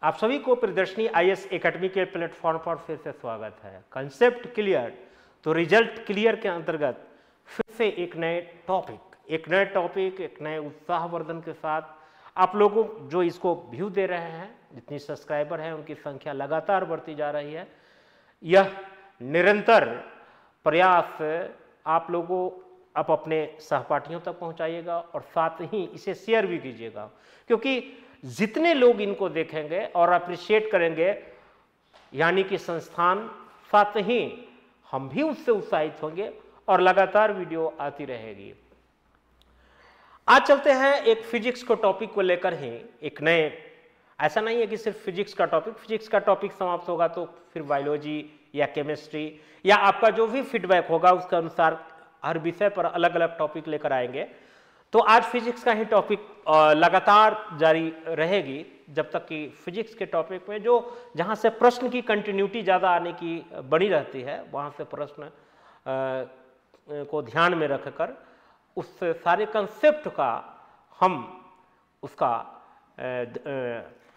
आप सभी को प्रियदर्शनी आईएएस एकेडमी के प्लेटफॉर्म पर फिर से स्वागत है। कंसेप्ट क्लियर तो रिजल्ट क्लियर के अंतर्गत फिर से एक नए टॉपिक, एक नए उत्साहवर्धन के साथ आप लोगों जो इसको व्यू दे रहे हैं, जितनी सब्सक्राइबर हैं उनकी संख्या लगातार बढ़ती जा रही है। यह निरंतर प्रयास आप लोगों आप अपने सहपाठियों तक पहुंचाइएगा और साथ ही इसे शेयर भी कीजिएगा, क्योंकि जितने लोग इनको देखेंगे और अप्रिशिएट करेंगे, यानी कि संस्थान साथ ही हम भी उससे उत्साहित होंगे और लगातार वीडियो आती रहेगी। आज चलते हैं एक फिजिक्स को टॉपिक को लेकर ही एक नए, ऐसा नहीं है कि सिर्फ फिजिक्स का टॉपिक समाप्त होगा तो फिर बायोलॉजी या केमिस्ट्री या आपका जो भी फीडबैक होगा उसके अनुसार हर विषय पर अलग अलग टॉपिक लेकर आएंगे। तो आज फिजिक्स का ही टॉपिक लगातार जारी रहेगी जब तक कि फिजिक्स के टॉपिक में जो जहाँ से प्रश्न की कंटिन्यूटी ज़्यादा आने की बनी रहती है, वहाँ से प्रश्न को ध्यान में रखकर उस सारे कंसेप्ट का हम उसका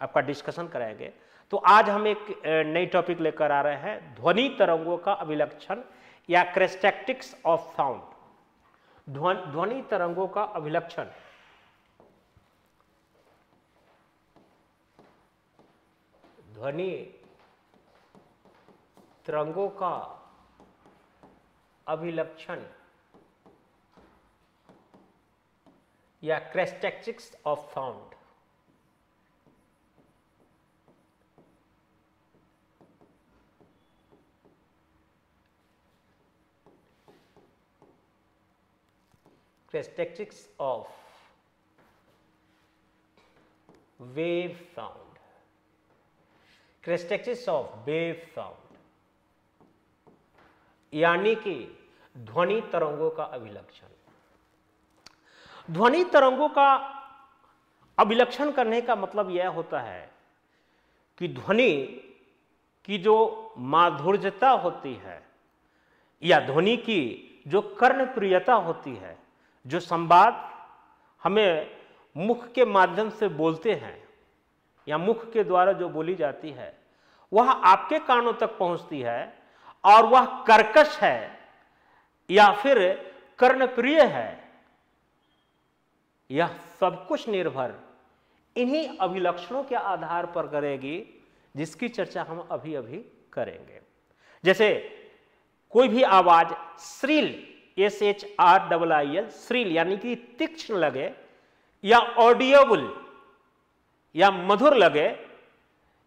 आपका डिस्कशन कराएंगे। तो आज हम एक नई टॉपिक लेकर आ रहे हैं, ध्वनि तरंगों का अभिलक्षण या क्रेस्टेक्टिक्स ऑफ साउंड। ध्वनि तरंगों का अभिलक्षण। ध्वनि तरंगों का अभिलक्षण या characteristics of sound. Characteristics of wave sound. Characteristics of wave sound, यानी कि ध्वनि तरंगों का अभिलक्षण। ध्वनि तरंगों का अभिलक्षण करने का मतलब यह होता है कि ध्वनि की जो माधुर्यता होती है या ध्वनि की जो कर्णप्रियता होती है, जो संवाद हमें मुख के माध्यम से बोलते हैं या मुख के द्वारा जो बोली जाती है, वह आपके कानों तक पहुंचती है और वह कर्कश है या फिर कर्णप्रिय है, यह सब कुछ निर्भर इन्हीं अभिलक्षणों के आधार पर करेगी जिसकी चर्चा हम अभी अभी करेंगे। जैसे कोई भी आवाज श्रील SHRIIL श्रील यानी कि तीक्ष्ण लगे या ऑडियबल या मधुर लगे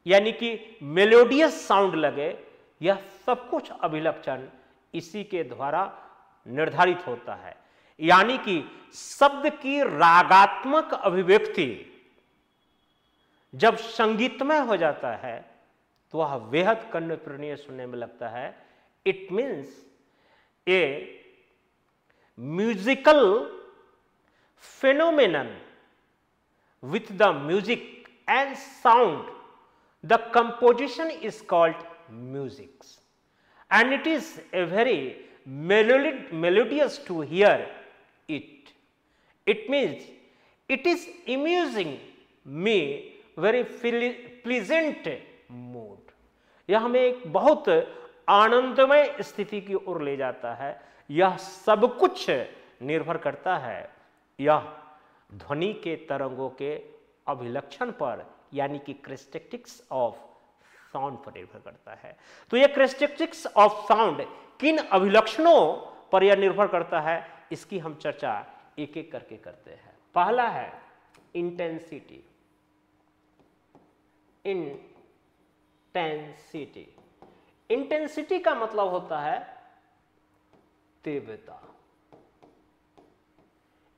यानी कि मेलोडियस साउंड लगे, यह सब कुछ अभिलक्षण इसी के द्वारा निर्धारित होता है। यानी कि शब्द की रागात्मक अभिव्यक्ति जब संगीतमय हो जाता है तो वह बेहद कर्णप्रिय सुनने में लगता है। It means A musical phenomenon with the music and sound. The composition is called music, and it is a very melodious to hear it. It means it is amusing me very pleasant mood. यह हमें एक बहुत आनंदमय स्थिति की ओर ले जाता है। यह सब कुछ निर्भर करता है यह ध्वनि के तरंगों के अभिलक्षण पर, यानी कि क्रेस्टेक्टिक्स ऑफ साउंड पर निर्भर करता है। तो यह क्रेस्टेक्टिक्स ऑफ साउंड किन अभिलक्षणों पर यह निर्भर करता है, इसकी हम चर्चा एक एक करके करते हैं। पहला है इंटेंसिटी। इंटेंसिटी का मतलब होता है तीव्रता।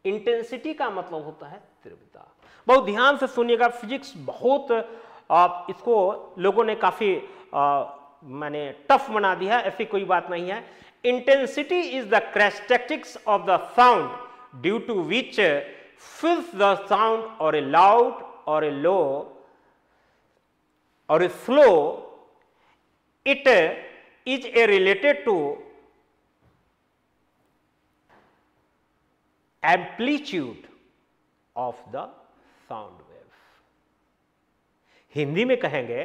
इंटेंसिटी का मतलब होता है तीव्रता। बहुत ध्यान से सुनिएगा, फिजिक्स बहुत इसको लोगों ने काफी माने टफ बना दिया है, ऐसी कोई बात नहीं है। Intensity is the characteristics of the sound due to which fills the sound or a loud or a low or a slow. It is a related to amplitude of the sound wave. Hindi में कहेंगे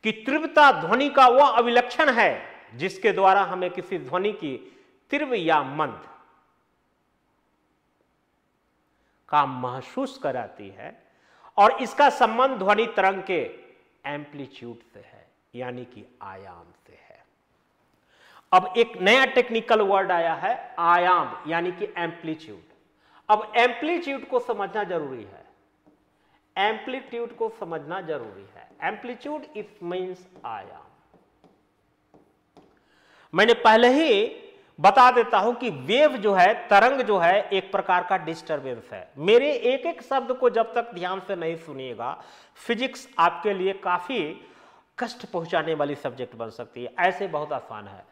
कि तीव्रता ध्वनि का वह अभिलक्षण है जिसके द्वारा हमें किसी ध्वनि की तीव्र या मंद का महसूस कराती है और इसका संबंध ध्वनि तरंग के एम्पलीट्यूड से है, यानी कि आयाम से है। अब एक नया टेक्निकल वर्ड आया है, आयाम यानी कि एम्पलीट्यूड। अब एम्पलीट्यूड को समझना जरूरी है, एम्पलीट्यूड को समझना जरूरी है। एम्पलीट्यूड इट मींस आयाम। मैंने पहले ही बता देता हूं कि वेव जो है, तरंग जो है, एक प्रकार का डिस्टरबेंस है। मेरे एक एक शब्द को जब तक ध्यान से नहीं सुनिएगा, फिजिक्स आपके लिए काफी कष्ट पहुंचाने वाली सब्जेक्ट बन सकती है, ऐसे बहुत आसान है।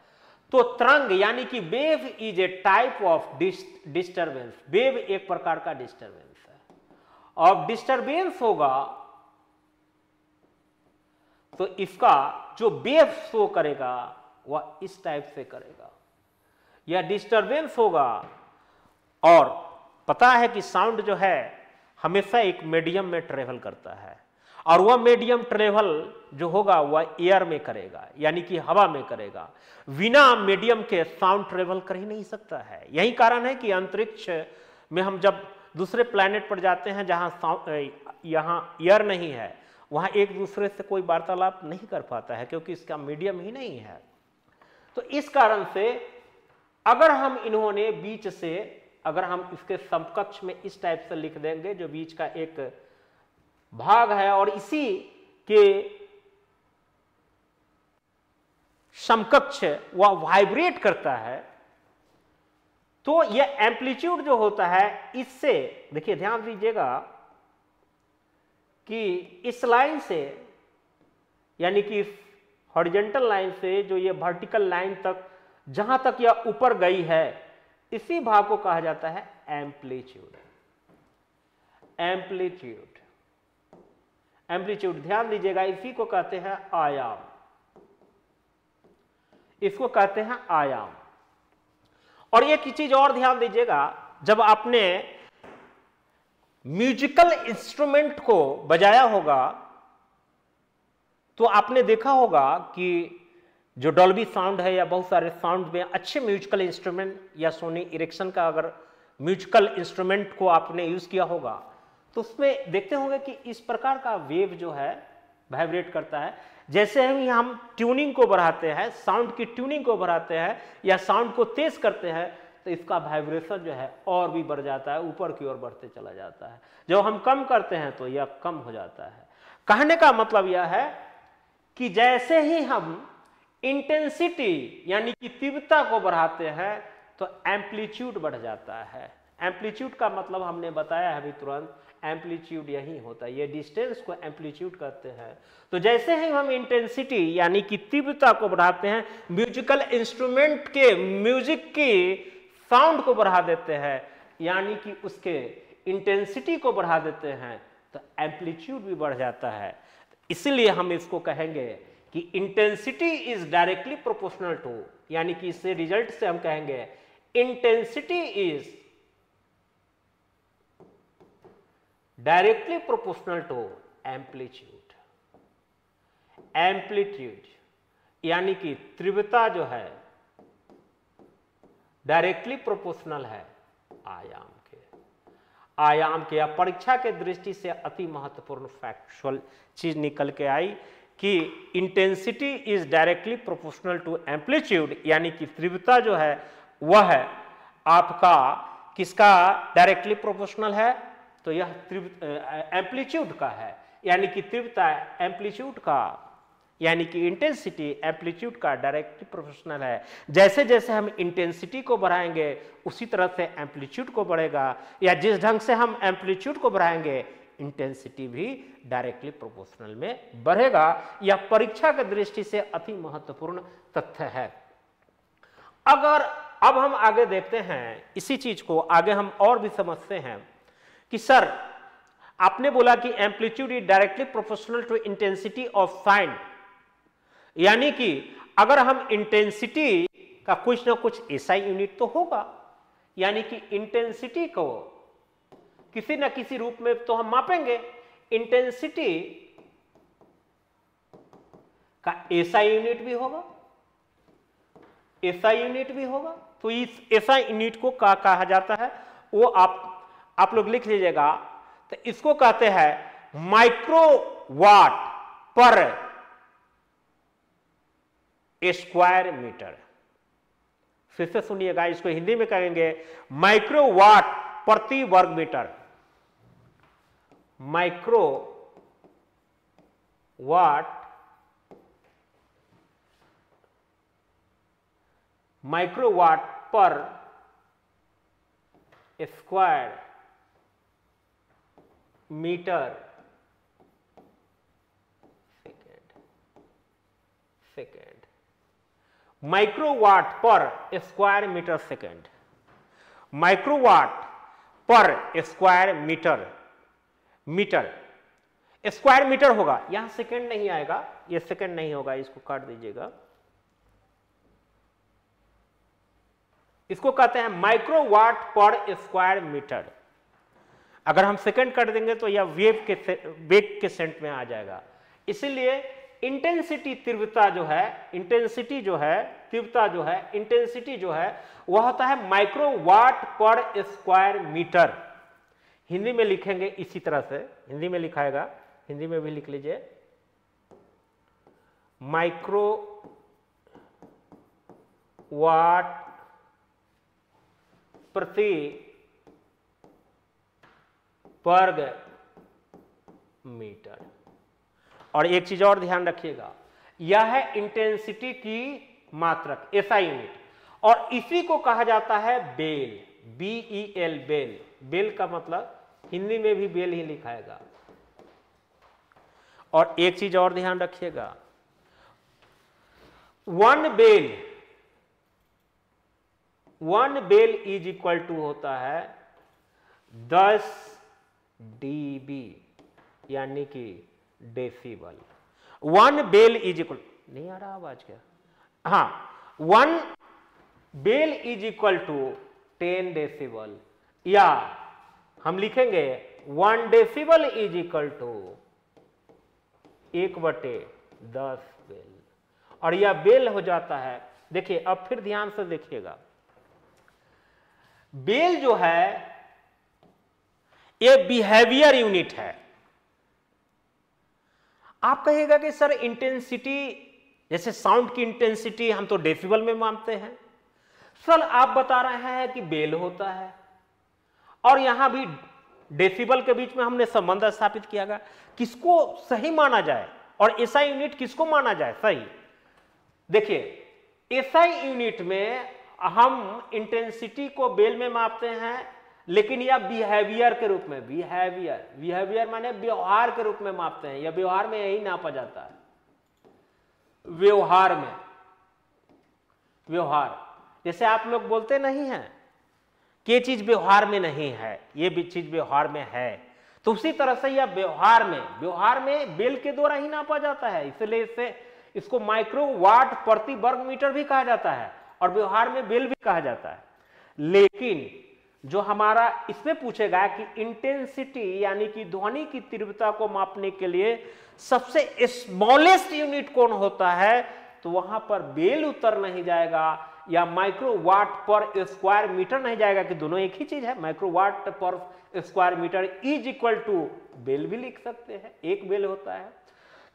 तो तरंग यानी कि wave is a type of disturbance. Wave एक प्रकार का डिस्टरबेंस है, और डिस्टरबेंस होगा तो इसका जो वेव शो करेगा वह इस टाइप से करेगा, या डिस्टरबेंस होगा। और पता है कि साउंड जो है हमेशा एक मीडियम में ट्रेवल करता है, और वह मीडियम ट्रेवल जो होगा वह एयर में करेगा, यानी कि हवा में करेगा। बिना मीडियम के साउंड ट्रेवल कर ही नहीं सकता है। यही कारण है कि अंतरिक्ष में हम जब दूसरे प्लैनेट पर जाते हैं जहां यहां एयर नहीं है, वहां एक दूसरे से कोई वार्तालाप नहीं कर पाता है, क्योंकि इसका मीडियम ही नहीं है। तो इस कारण से अगर हम इन्होंने बीच से, अगर हम इसके समकक्ष में इस टाइप से लिख देंगे, जो बीच का एक भाग है और इसी के समकक्ष वह वाइब्रेट करता है, तो यह एम्पलीट्यूड जो होता है, इससे देखिए ध्यान दीजिएगा कि इस लाइन से, यानी कि हॉरिजॉन्टल लाइन से जो ये वर्टिकल लाइन तक, जहां तक यह ऊपर गई है, इसी भाग को कहा जाता है एम्पलीट्यूड। एम्पलीट्यूड, एम्पलीट्यूड ध्यान दीजिएगा, इसी को कहते हैं आयाम, इसको कहते हैं आयाम। और एक चीज और ध्यान दीजिएगा, जब आपने म्यूजिकल इंस्ट्रूमेंट को बजाया होगा तो आपने देखा होगा कि जो डॉल्बी साउंड है या बहुत सारे साउंड में अच्छे म्यूजिकल इंस्ट्रूमेंट या सोनी इरेक्शन का अगर म्यूजिकल इंस्ट्रूमेंट को आपने यूज किया होगा तो उसमें देखते होंगे कि इस प्रकार का वेव जो है वाइब्रेट करता है। जैसे ही हम ट्यूनिंग को बढ़ाते हैं, साउंड की ट्यूनिंग को बढ़ाते हैं या साउंड को तेज करते हैं, तो इसका वाइब्रेशन जो है और भी बढ़ जाता है, ऊपर की ओर बढ़ते चला जाता है। जब हम कम करते हैं तो यह कम हो जाता है। कहने का मतलब यह है कि जैसे ही हम इंटेंसिटी यानी कि तीव्रता को बढ़ाते हैं तो एम्पलीट्यूड बढ़ जाता है। एम्पलीट्यूड का मतलब हमने बताया है अभी तुरंत, एम्पलीट्यूड यही होता है, ये डिस्टेंस को एम्पलीट्यूड कहते हैं। तो जैसे ही हम इंटेंसिटी यानी कि तीव्रता को बढ़ाते हैं, म्यूजिकल इंस्ट्रूमेंट के म्यूजिक की साउंड को बढ़ा देते हैं, यानी कि उसके इंटेंसिटी को बढ़ा देते हैं, तो एम्पलीट्यूड भी बढ़ जाता है। इसलिए हम इसको कहेंगे कि intensity is directly proportional to, यानी कि इससे रिजल्ट से हम कहेंगे intensity is directly proportional to amplitude. Amplitude यानी कि तीव्रता जो है डायरेक्टली प्रोपोर्शनल है आयाम के। आयाम के या परीक्षा के दृष्टि से अति महत्वपूर्ण फैक्चुअल चीज निकल के आई कि intensity is directly proportional to amplitude, यानी कि तीव्रता जो है वह है आपका किसका डायरेक्टली प्रोपोर्शनल है, तो यह एम्पलीट्यूड का है, यानी कि तीव्रता एम्पलीट्यूड का, यानी कि इंटेंसिटी एम्पलीट्यूड का डायरेक्टली प्रोपोर्शनल है। जैसे जैसे हम इंटेंसिटी को बढ़ाएंगे उसी तरह से एम्पलीट्यूड को बढ़ेगा, या जिस ढंग से हम एम्पलीट्यूड को बढ़ाएंगे इंटेंसिटी भी डायरेक्टली प्रोपोर्शनल में बढ़ेगा। यह परीक्षा की दृष्टि से अति महत्वपूर्ण तथ्य है। अगर अब हम आगे देखते हैं इसी चीज को, आगे हम और भी समझते हैं कि सर आपने बोला कि amplitude is directly proportional to intensity of sound, यानी कि अगर हम इंटेंसिटी का कुछ ना कुछ ऐसा यूनिट तो होगा, यानी कि इंटेंसिटी को किसी न किसी रूप में तो हम मापेंगे। इंटेंसिटी का एसआई यूनिट भी होगा, एसआई यूनिट भी होगा। तो इस एसआई यूनिट को क्या कहा जाता है, वो आप लोग लिख लीजिएगा। तो इसको कहते हैं माइक्रोवाट पर स्क्वायर मीटर। फिर से सुनिएगा, इसको हिंदी में कहेंगे माइक्रोवाट प्रति वर्ग metre. Microwatt per square metre second. Microwatt per square metre second, microwatt per square metre, metre square metre होगा, यहां सेकेंड नहीं आएगा, ये सेकेंड नहीं होगा, इसको काट दीजिएगा। इसको कहते हैं माइक्रोवाट पर स्क्वायर मीटर। अगर हम सेकेंड कर देंगे तो यह वेव के सेंट में आ जाएगा। इसीलिए इंटेंसिटी तीव्रता जो है, इंटेंसिटी जो है, तीव्रता जो है, इंटेंसिटी जो है वह होता है microwatt per square metre. Hindi में लिखेंगे इसी तरह से, हिंदी में लिखाएगा, हिंदी में भी लिख लीजिए माइक्रोवाट प्रति वर्ग मीटर। और एक चीज और ध्यान रखिएगा, यह है इंटेंसिटी की मात्रक, एसआई यूनिट, और इसी को कहा जाता है बेल, बीईएल, बेल। बेल का मतलब हिंदी में भी बेल ही लिखाएगा। और एक चीज और ध्यान रखिएगा, one bel is equal to होता है 10 dB, यानी कि decibel. One bel is equal, नहीं आ रहा आवाज क्या, हाँ, one bel is equal to 10 decibel, या हम लिखेंगे 1 decibel is equal to 1/10 bel. और यह बेल हो जाता है। देखिए अब फिर ध्यान से देखिएगा, बेल जो है ये बिहेवियर यूनिट है। आप कहिएगा कि सर इंटेंसिटी, जैसे साउंड की इंटेंसिटी हम तो डेसिबल में मानते हैं। सर आप बता रहे हैं कि बेल होता है, और यहां भी डेसिबल के बीच में हमने संबंध स्थापित किया गया। किसको सही माना जाए और एसआई यूनिट किसको माना जाए सही? देखिए एसआई यूनिट में हम इंटेंसिटी को बेल में मापते हैं, लेकिन यह बिहेवियर के रूप में, बिहेवियर माने व्यवहार के रूप में मापते हैं। यह व्यवहार में यही नापा जाता है, व्यवहार में। व्यवहार जैसे आप लोग बोलते नहीं हैं कि ये चीज व्यवहार में नहीं है, ये भी चीज व्यवहार में है, तो उसी तरह से यह व्यवहार में बेल के द्वारा ही नापा जाता है। इसलिए इसको माइक्रोवाट प्रति वर्ग मीटर भी कहा जाता है और व्यवहार में बेल भी कहा जाता है। लेकिन जो हमारा इसमें पूछेगा कि इंटेंसिटी यानी कि ध्वनि की तीव्रता को मापने के लिए सबसे स्मॉलेस्ट यूनिट कौन होता है, तो वहां पर बेल उत्तर नहीं जाएगा या माइक्रोवाट पर स्क्वायर मीटर नहीं जाएगा, कि दोनों एक ही चीज है। Microwatt per square metre is equal to bel भी लिख सकते हैं, एक बेल होता है।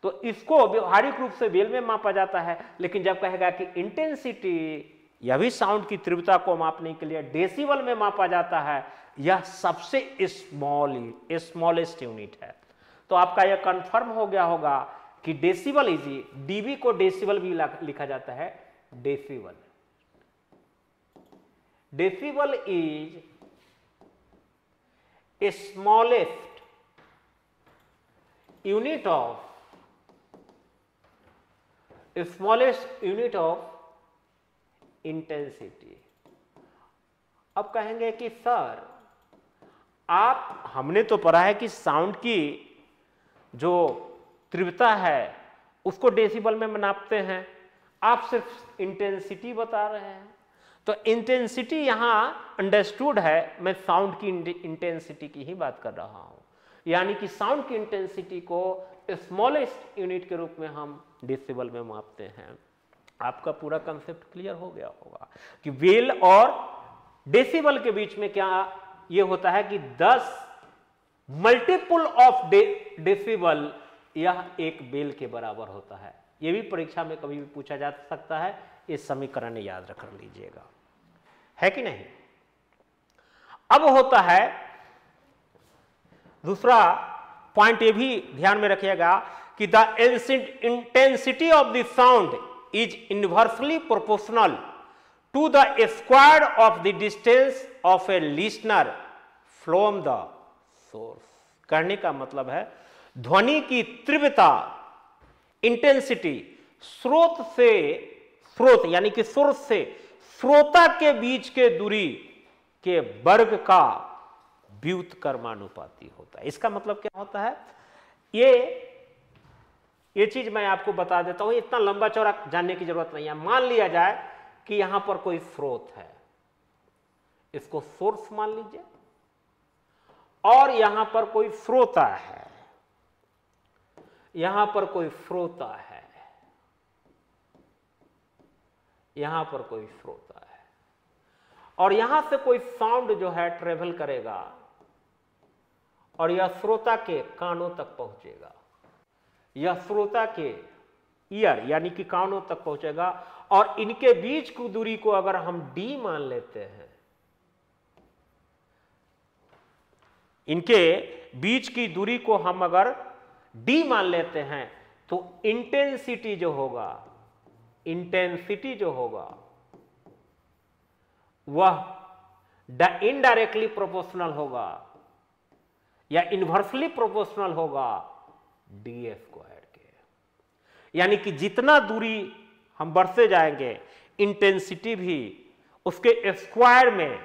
तो इसको व्यवहारिक रूप से बेल में मापा जाता है। लेकिन जब कहेगा कि इंटेंसिटी यह भी साउंड की तीव्रता को मापने के लिए डेसिबल में मापा जाता है, यह सबसे स्मॉलेस्ट यूनिट है। तो आपका यह कंफर्म हो गया होगा कि डेसिबल इज, डीबी को डेसिबल भी लिखा जाता है, decibel. Decibel is smallest unit of intensity. अब कहेंगे कि सर हमने तो पढ़ा है कि साउंड की जो तीव्रता है उसको डेसिबल में नापते हैं, आप सिर्फ इंटेंसिटी बता रहे हैं। तो इंटेंसिटी यहां अंडरस्टूड है, मैं साउंड की इंटेंसिटी की ही बात कर रहा हूं। यानी कि साउंड की इंटेंसिटी को स्मॉलेस्ट यूनिट के रूप में हम डेसिबल में मापते हैं। आपका पूरा कंसेप्ट क्लियर हो गया होगा कि बेल और डेसिबल के बीच में क्या ये होता है कि 10 मल्टीपल ऑफ डेसिबल यह एक बेल के बराबर होता है। यह भी परीक्षा में कभी भी पूछा जा सकता है, इस समीकरण याद रख लीजिएगा, है कि नहीं। अब होता है दूसरा पॉइंट, ये भी ध्यान में रखिएगा कि the intensity of the sound is inversely proportional to the square of the distance of a listener from the source. कहने का मतलब है ध्वनि की तीव्रता, इंटेंसिटी स्रोत यानी कि सोर्स से श्रोता के बीच के दूरी के वर्ग का व्युत्क्रमानुपाती होता है। इसका मतलब क्या होता है, ये चीज मैं आपको बता देता हूं, इतना लंबा चौड़ा जानने की जरूरत नहीं है। मान लिया जाए कि यहां पर कोई स्रोत है, इसको सोर्स मान लीजिए, और यहां पर कोई श्रोता है, यहां पर कोई श्रोता है, यहां पर कोई श्रोता है, और यहां से कोई साउंड जो है ट्रेवल करेगा और यह श्रोता के कानों तक पहुंचेगा, यह श्रोता के ईयर यानी कि कानों तक पहुंचेगा, और इनके बीच की दूरी को अगर हम d मान लेते हैं, इनके बीच की दूरी को हम अगर d मान लेते हैं, तो इंटेंसिटी जो होगा वह इनडायरेक्टली प्रोपोर्शनल होगा या इनवर्सली प्रोपोर्शनल होगा डी स्क्वायर के। यानी कि जितना दूरी हम बढ़ते जाएंगे, इंटेंसिटी भी उसके स्क्वायर में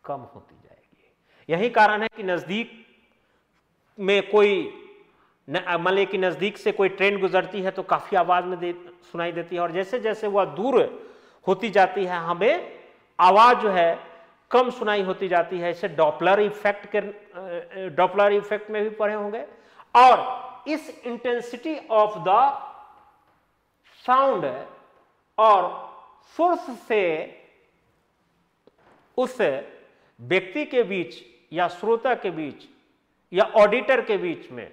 कम होती जाएगी। यही कारण है कि नजदीक में कोई मान लीजिए कि नजदीक से कोई ट्रेन गुजरती है तो काफी आवाज में सुनाई देती है, और जैसे जैसे वह दूर होती जाती है हमें आवाज जो है कम सुनाई होती जाती है। इसे डॉपलर इफेक्ट में भी पढ़े होंगे। और इस इंटेंसिटी ऑफ द साउंड और सोर्स से उस व्यक्ति के बीच या श्रोता के बीच या ऑडिटर के बीच में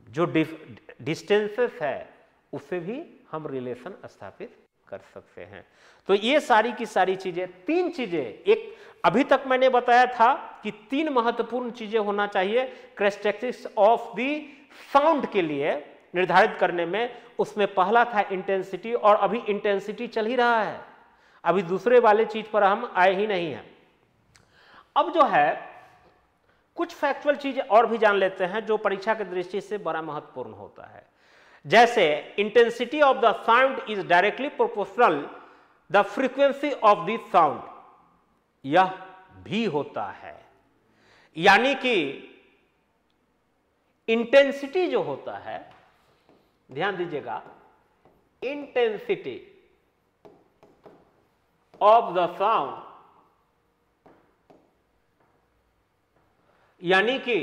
जो डिस्टेंसेस है उससे भी हम रिलेशन स्थापित कर सकते हैं। तो ये सारी की सारी चीजें, 3 चीजें, एक अभी तक मैंने बताया था कि 3 महत्वपूर्ण चीजें होना चाहिए कैरेक्टरिस्टिक्स ऑफ द साउंड के लिए निर्धारित करने में। उसमें पहला था इंटेंसिटी, और अभी इंटेंसिटी चल ही रहा है, अभी दूसरे वाले चीज पर हम आए ही नहीं हैं। अब जो है कुछ फैक्चुअल चीजें और भी जान लेते हैं जो परीक्षा की दृष्टि से बड़ा महत्वपूर्ण होता है। जैसे intensity of the sound is directly proportional the frequency of the sound, यह भी होता है। यानी कि इंटेंसिटी जो होता है, ध्यान दीजिएगा, इंटेंसिटी ऑफ द साउंड यानी कि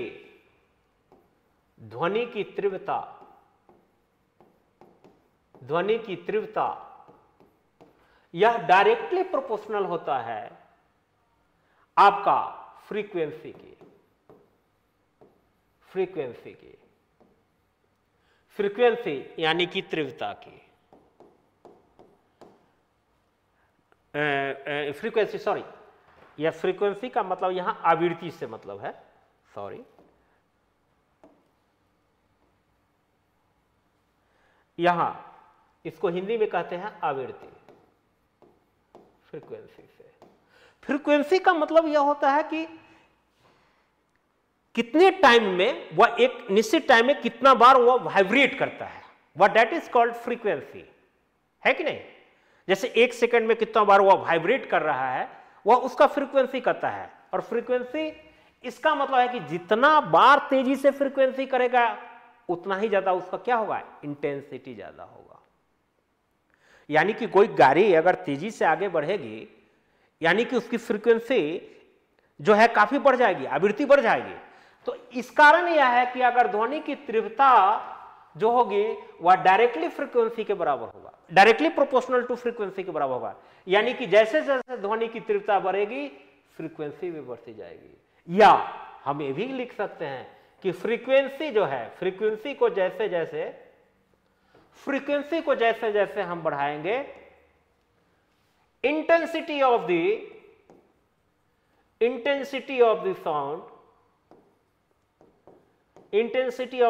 ध्वनि की तीव्रता यह डायरेक्टली प्रोपोर्शनल होता है आपका फ्रीक्वेंसी यानी कि तीव्रता की फ्रीक्वेंसी, सॉरी, यह फ्रीक्वेंसी का मतलब यहां आवृत्ति से मतलब है, सॉरी, यहां इसको हिंदी में कहते हैं आवृत्ति। फ्रीक्वेंसी का मतलब यह होता है कि कितने टाइम में वह, एक निश्चित टाइम में कितना बार वह वाइब्रेट करता है, वह दैट इज कॉल्ड फ्रीक्वेंसी, है कि नहीं। जैसे 1 सेकंड में कितना बार वह वाइब्रेट कर रहा है, वह उसका फ्रीक्वेंसी कहता है। और फ्रीक्वेंसी इसका मतलब है कि जितना बार तेजी से फ्रीक्वेंसी करेगा उतना ही ज्यादा उसका क्या होगा, इंटेंसिटी ज्यादा होगा। यानी कि कोई गाड़ी अगर तेजी से आगे बढ़ेगी यानी कि उसकी फ्रीक्वेंसी जो है काफी बढ़ जाएगी, आवृत्ति बढ़ जाएगी। तो इस कारण यह है कि अगर ध्वनि की तीव्रता जो होगी वह डायरेक्टली फ्रीक्वेंसी के बराबर होगा, डायरेक्टली प्रोपोर्शनल टू फ्रीक्वेंसी के बराबर होगा, यानी कि जैसे जैसे ध्वनि की तीव्रता बढ़ेगी फ्रीक्वेंसी भी बढ़ती जाएगी। या हम ये भी लिख सकते हैं कि फ्रीक्वेंसी जो है, फ्रीक्वेंसी को जैसे जैसे हम बढ़ाएंगे, इंटेंसिटी ऑफ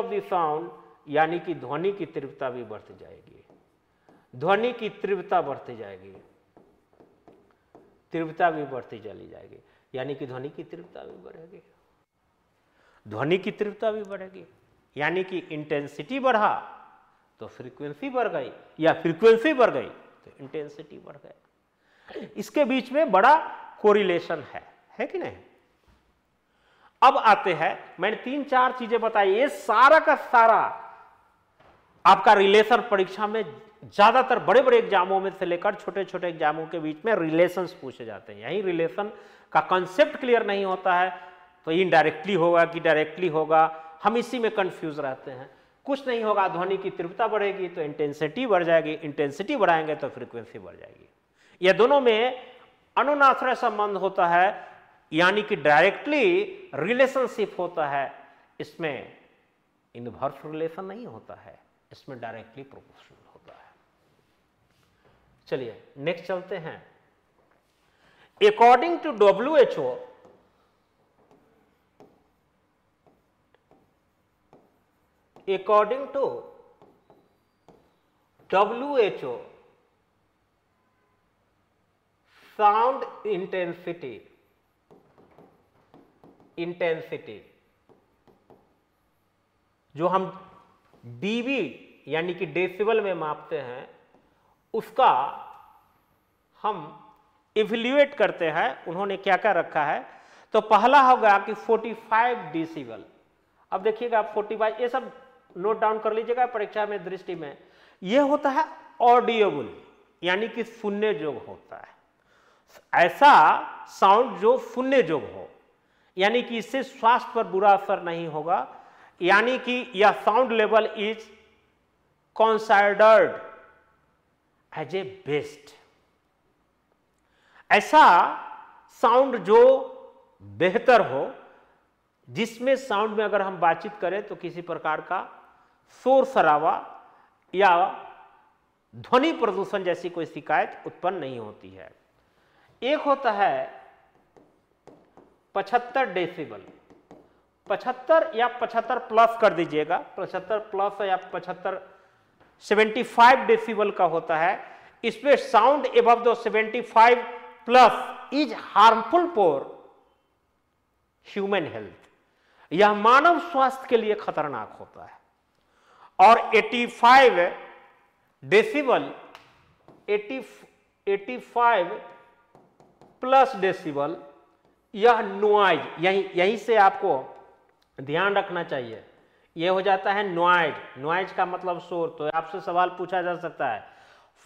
द साउंड यानी कि ध्वनि की तीव्रता भी बढ़ती जाएगी, ध्वनि की तीव्रता बढ़ती जाएगी, तीव्रता भी बढ़ती चली जाएगी, यानी कि ध्वनि की तीव्रता भी बढ़ेगी, ध्वनि की तीव्रता भी बढ़ेगी, यानी कि इंटेंसिटी बढ़ा तो फ्रीक्वेंसी बढ़ गई, या फ्रीक्वेंसी बढ़ गई तो इंटेंसिटी बढ़ गई। इसके बीच में बड़ा कोरिलेशन है कि नहीं। अब आते हैं, मैंने 3-4 चीजें बताई, ये सारा का सारा आपका रिलेशन परीक्षा में ज्यादातर बड़े बड़े एग्जामों में से लेकर छोटे छोटे एग्जामों के बीच में रिलेशंस पूछे जाते हैं। यही रिलेशन का कॉन्सेप्ट क्लियर नहीं होता है तो इनडायरेक्टली होगा कि डायरेक्टली होगा, हम इसी में कंफ्यूज रहते हैं। कुछ नहीं होगा, ध्वनि की तीव्रता बढ़ेगी तो इंटेंसिटी बढ़ जाएगी, इंटेंसिटी बढ़ाएंगे तो फ्रीक्वेंसी बढ़ जाएगी। यह दोनों में अनुनाश्रय संबंध होता है, यानी कि डायरेक्टली रिलेशनशिप होता है, इसमें इनवर्स रिलेशन नहीं होता है, इसमें डायरेक्टली प्रोपोर्शनल होता है। चलिए नेक्स्ट चलते हैं। According to WHO, sound intensity जो हम dB यानी कि डेसिबल में मापते हैं, उसका हम इवैल्यूएट करते हैं। उन्होंने क्या क्या रखा है, तो पहला होगा कि 45 डेसिबल। अब देखिएगा 45, ये सब नोट डाउन कर लीजिएगा परीक्षा में दृष्टि में। यह होता है ऑडिएबल, यानी कि सुनने योग्य होता है, ऐसा साउंड जो सुनने योग्य हो, यानी कि इससे स्वास्थ्य पर बुरा असर नहीं होगा, यानी कि यह sound level is considered as a best. ऐसा साउंड जो बेहतर हो, जिसमें साउंड में अगर हम बातचीत करें तो किसी प्रकार का शोर शराबा या ध्वनि प्रदूषण जैसी कोई शिकायत उत्पन्न नहीं होती है। एक होता है 75 डेसिबल, 75 या 75 प्लस कर दीजिएगा, 75 प्लस या 75 डेसिबल का होता है। इसमें sound above the 75 plus is harmful for human health, यह मानव स्वास्थ्य के लिए खतरनाक होता है। और 85 डेसिबल, 85 प्लस डेसिबल, यह नॉइज, यहीं से आपको ध्यान रखना चाहिए, यह हो जाता है नॉइज। नॉइज का मतलब शोर। तो आपसे सवाल पूछा जा सकता है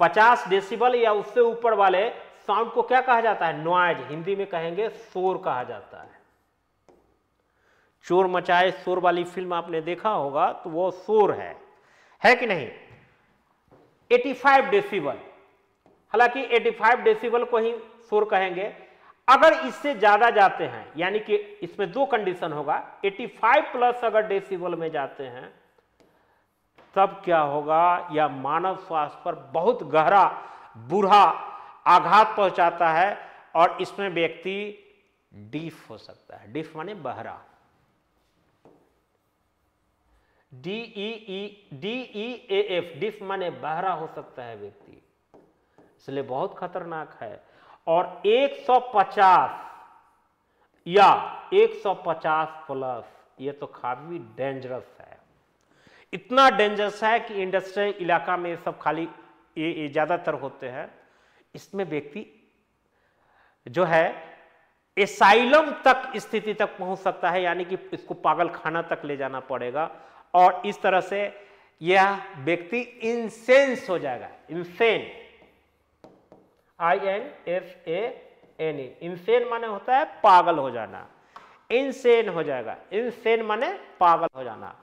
50 डेसिबल या उससे ऊपर वाले साउंड को क्या कहा जाता है? नॉइज। हिंदी में कहेंगे शोर कहा जाता है। चोर मचाए शोर वाली फिल्म आपने देखा होगा, तो वो शोर है कि नहीं। 85 डेसिबल, हालांकि 85 डेसिबल को ही शोर कहेंगे। अगर इससे ज्यादा जाते हैं, यानी कि इसमें दो कंडीशन होगा, 85 प्लस अगर डेसिबल में जाते हैं तब क्या होगा, यह मानव स्वास्थ्य पर बहुत गहरा बुरा आघात पहुंचाता है और इसमें व्यक्ति डीफ हो सकता है। डीफ माने बहरा, DEAF, डिफ माने बहरा हो सकता है व्यक्ति, इसलिए बहुत खतरनाक है। और 150 या 150 प्लस, ये तो काफी डेंजरस है। इतना डेंजरस है कि इंडस्ट्रियल इलाका में सब खाली ये ज्यादातर होते हैं। इसमें व्यक्ति जो है एसाइलम तक स्थिति तक पहुंच सकता है, यानी कि इसको पागल खाना तक ले जाना पड़ेगा और इस तरह से यह व्यक्ति इंसेंस हो जाएगा। इंसेन, INSANE, इंसेन माने होता है पागल हो जाना। इनसेन हो जाएगा। इनसेन माने पागल हो जाना,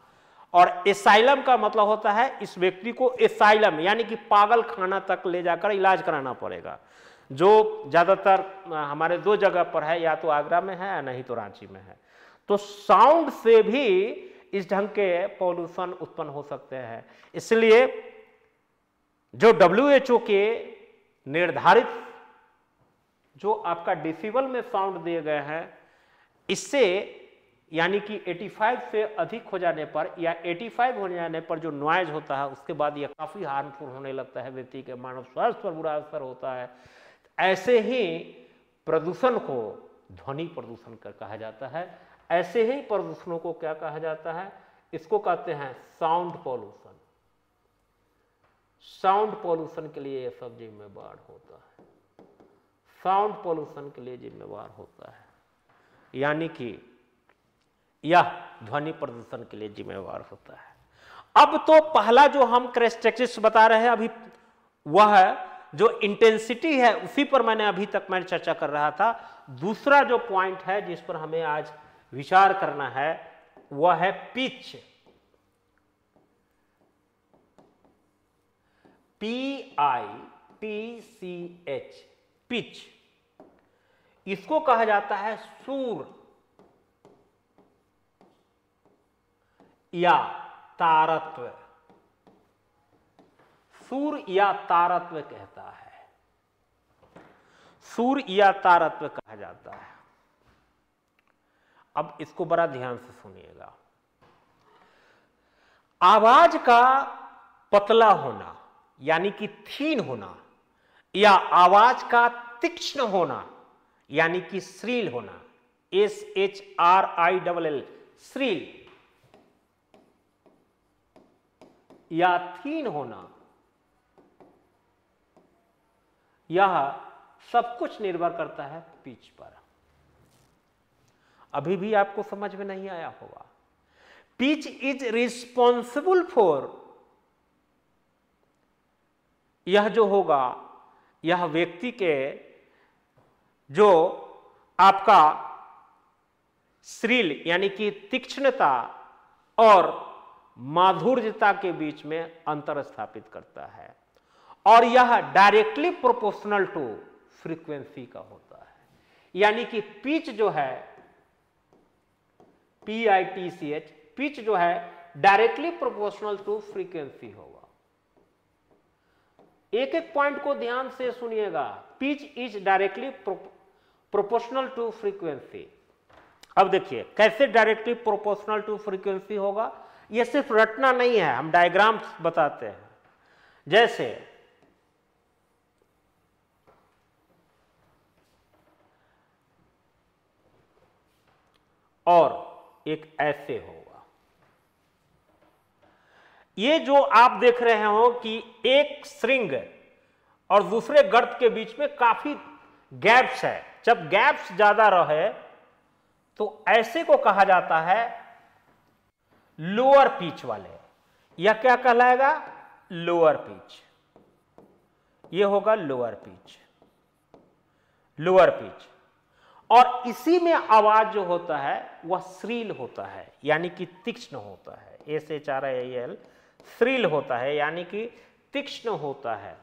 और एसाइलम का मतलब होता है इस व्यक्ति को एसाइलम यानी कि पागल खाना तक ले जाकर इलाज कराना पड़ेगा, जो ज्यादातर हमारे 2 जगह पर है, या तो आगरा में है या नहीं तो रांची में है। तो साउंड से भी इस ढंग के पॉल्यूशन उत्पन्न हो सकते हैं। इसलिए जो WHO के निर्धारित जो आपका डेसिबल में साउंड दिए गए हैं, इससे यानी कि 85 से अधिक हो जाने पर या 85 हो जाने पर जो नॉइज होता है, उसके बाद यह काफी हार्मफुल होने लगता है, व्यक्ति के मानव स्वास्थ्य पर बुरा असर होता है। ऐसे ही प्रदूषण को ध्वनि प्रदूषण कहा जाता है। ऐसे ही प्रदूषणों को क्या कहा जाता है? इसको कहते हैं साउंड पॉल्यूशन। साउंड पॉल्यूशन के लिए यह सब जिम्मेवार होता है, साउंड पॉल्यूशन के लिए जिम्मेवार होता है, यानी कि यह ध्वनि प्रदूषण के लिए जिम्मेवार होता है। अब तो पहला जो हम कैरेक्टरिस्टिक्स बता रहे हैं अभी, वह जो इंटेंसिटी है उसी पर अभी तक मैं चर्चा कर रहा था। दूसरा जो पॉइंट है जिस पर हमें आज विचार करना है वह है पिच। PITCH, pitch. इसको कहा जाता है सुर या तारत्व। सुर या तारत्व कहता है, सुर या तारत्व कहा जाता है। अब इसको बड़ा ध्यान से सुनिएगा। आवाज का पतला होना यानी कि थीन होना, या आवाज का तीक्ष्ण होना यानी कि श्रील होना, SHRILL, श्रील या थीन होना, यह सब कुछ निर्भर करता है पिच पर। अभी भी आपको समझ में नहीं आया होगा। पिच इज रिस्पॉन्सिबल फॉर, यह जो होगा यह व्यक्ति के जो आपका श्रील यानी कि तीक्ष्णता और माधुर्यता के बीच में अंतर स्थापित करता है, और यह डायरेक्टली प्रोपोर्शनल टू फ्रीक्वेंसी का होता है। यानी कि पिच जो है PITCH, पिच जो है डायरेक्टली प्रोपोर्शनल टू फ्रीक्वेंसी होगा। एक एक पॉइंट को ध्यान से सुनिएगा। Pitch is directly proportional to frequency. अब देखिए कैसे डायरेक्टली प्रोपोर्शनल टू फ्रीक्वेंसी होगा। यह सिर्फ रटना नहीं है, हम डायग्राम्स बताते हैं। जैसे और एक ऐसे होगा। ये जो आप देख रहे हो कि एक स्ट्रिंग और दूसरे गर्त के बीच में काफी गैप्स है। जब गैप्स ज्यादा रहे तो ऐसे को कहा जाता है लोअर पिच वाले। यह क्या कहलाएगा? Lower pitch. यह होगा लोअर पिच, लोअर पिच। और इसी में आवाज जो होता है वह श्रील होता है यानी कि तीक्ष्ण होता है। SHRIL, श्रील होता है यानी कि तीक्ष्ण होता है।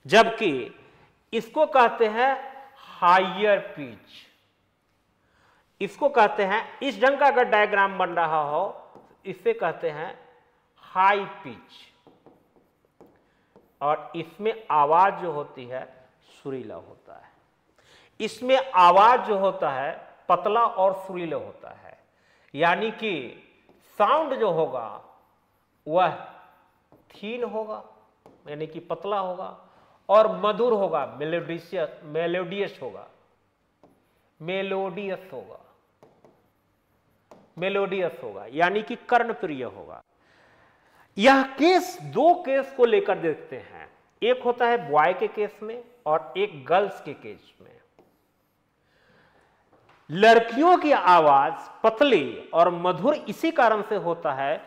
जबकि इसको कहते हैं हायर पिच। इसको कहते हैं, इस ढंग का अगर डायग्राम बन रहा हो इसे कहते हैं हाई पिच, और इसमें आवाज जो होती है सुरीला होता है। इसमें आवाज जो होता है पतला और सुरीला होता है, यानी कि साउंड जो होगा वह थीन होगा यानी कि पतला होगा, और मधुर होगा, मेलोडियस होगा, मेलोडियस होगा, मेलोडियस होगा यानी कि कर्णप्रिय होगा। यह केस दो केस को लेकर देखते हैं, एक होता है बॉय के केस में और एक गर्ल्स के केस में। लड़कियों की आवाज पतली और मधुर इसी कारण से होता है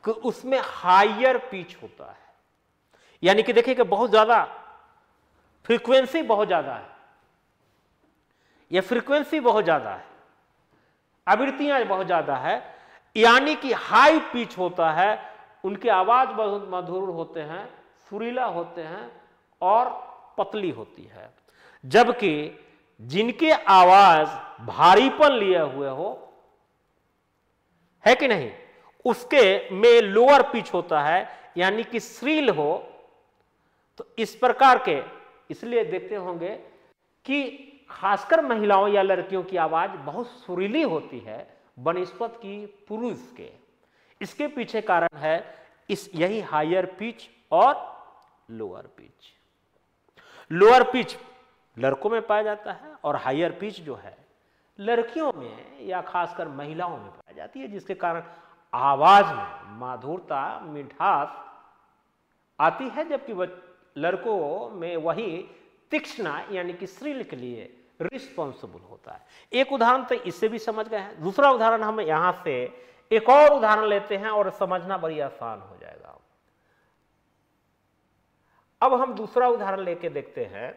कि उसमें हायर पिच होता है, यानी कि देखिए कि बहुत ज्यादा फ्रीक्वेंसी बहुत ज्यादा है, यह फ्रीक्वेंसी बहुत ज्यादा है। आवृत्तियां बहुत ज्यादा है, यानी कि हाई पिच होता है, उनकी आवाज बहुत मधुर होते हैं, सुरीला होते हैं और पतली होती है। जबकि जिनकी आवाज भारीपन लिए हुए हो, है कि नहीं, उसके में लोअर पिच होता है, यानी कि श्रील हो। तो इस प्रकार के, इसलिए देखते होंगे कि खासकर महिलाओं या लड़कियों की आवाज बहुत सुरीली होती है बनिस्पत की पुरुष के। इसके पीछे कारण है यही हायर पिच और लोअर पिच। लोअर पिच लड़कों में पाया जाता है और हायर पिच जो है लड़कियों में या खासकर महिलाओं में पाई जाती है, जिसके कारण आवाज में माधुरता, मिठास आती है, जबकि लड़कों में वही तीक्ष्णा यानी कि श्रील के लिए रिस्पॉन्सिबल होता है। एक उदाहरण तो इससे भी समझ गए हैं। दूसरा उदाहरण हम यहां से एक और उदाहरण लेते हैं और समझना बड़ी आसान हो जाएगा। अब हम दूसरा उदाहरण लेके देखते हैं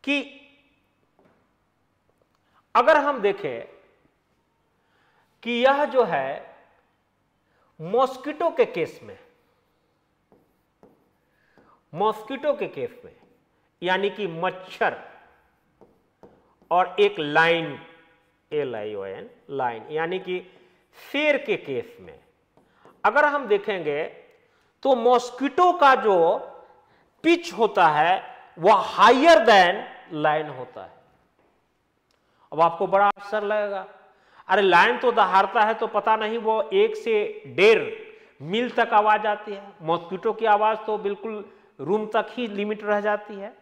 कि अगर हम देखें कि यह जो है मॉस्किटो के केस में, मॉस्किटो के केस में यानी कि मच्छर और एक लाइन, LION लाइन, यानी कि शेर के केस में अगर हम देखेंगे तो मॉस्किटो का जो पिच होता है वह हायर देन लाइन होता है। अब आपको बड़ा आश्चर्य लगेगा, अरे लाइन तो दहाड़ता है तो पता नहीं वो 1 से 1.5 मील तक आवाज आती है, मॉस्किटो की आवाज तो बिल्कुल रूम तक ही लिमिट रह जाती है।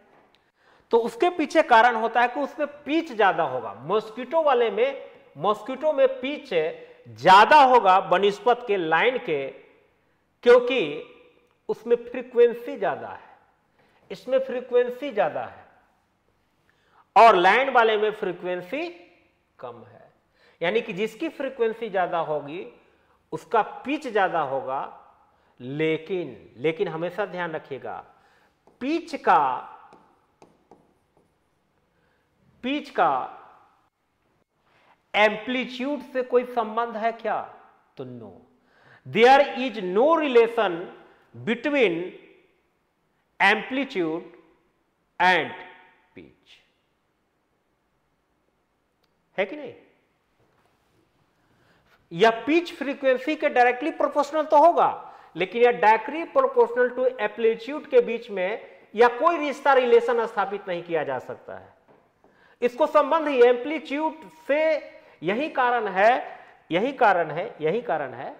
तो उसके पीछे कारण होता है कि उसमें पिच ज्यादा होगा। मॉस्किटो वाले में, मॉस्किटो में पिच ज्यादा होगा बनिस्पत के लाइन के, क्योंकि उसमें फ्रीक्वेंसी ज्यादा है, इसमें फ्रीक्वेंसी ज्यादा है और लाइन वाले में फ्रीक्वेंसी कम है। यानी कि जिसकी फ्रीक्वेंसी ज्यादा होगी उसका पिच ज्यादा होगा, लेकिन हमेशा ध्यान रखिएगा पिच का एम्पलीट्यूड से कोई संबंध है क्या? तो no, there is no relation between amplitude and pitch, है कि नहीं? यह पिच फ्रीक्वेंसी के डायरेक्टली प्रोपोर्शनल तो होगा, लेकिन यह डायरेक्टली प्रोपोर्शनल टू एम्पलीट्यूड के बीच में या कोई रिश्ता, रिलेशन स्थापित नहीं किया जा सकता है। इसको संबंध ही एम्पलीट्यूड से, यही कारण है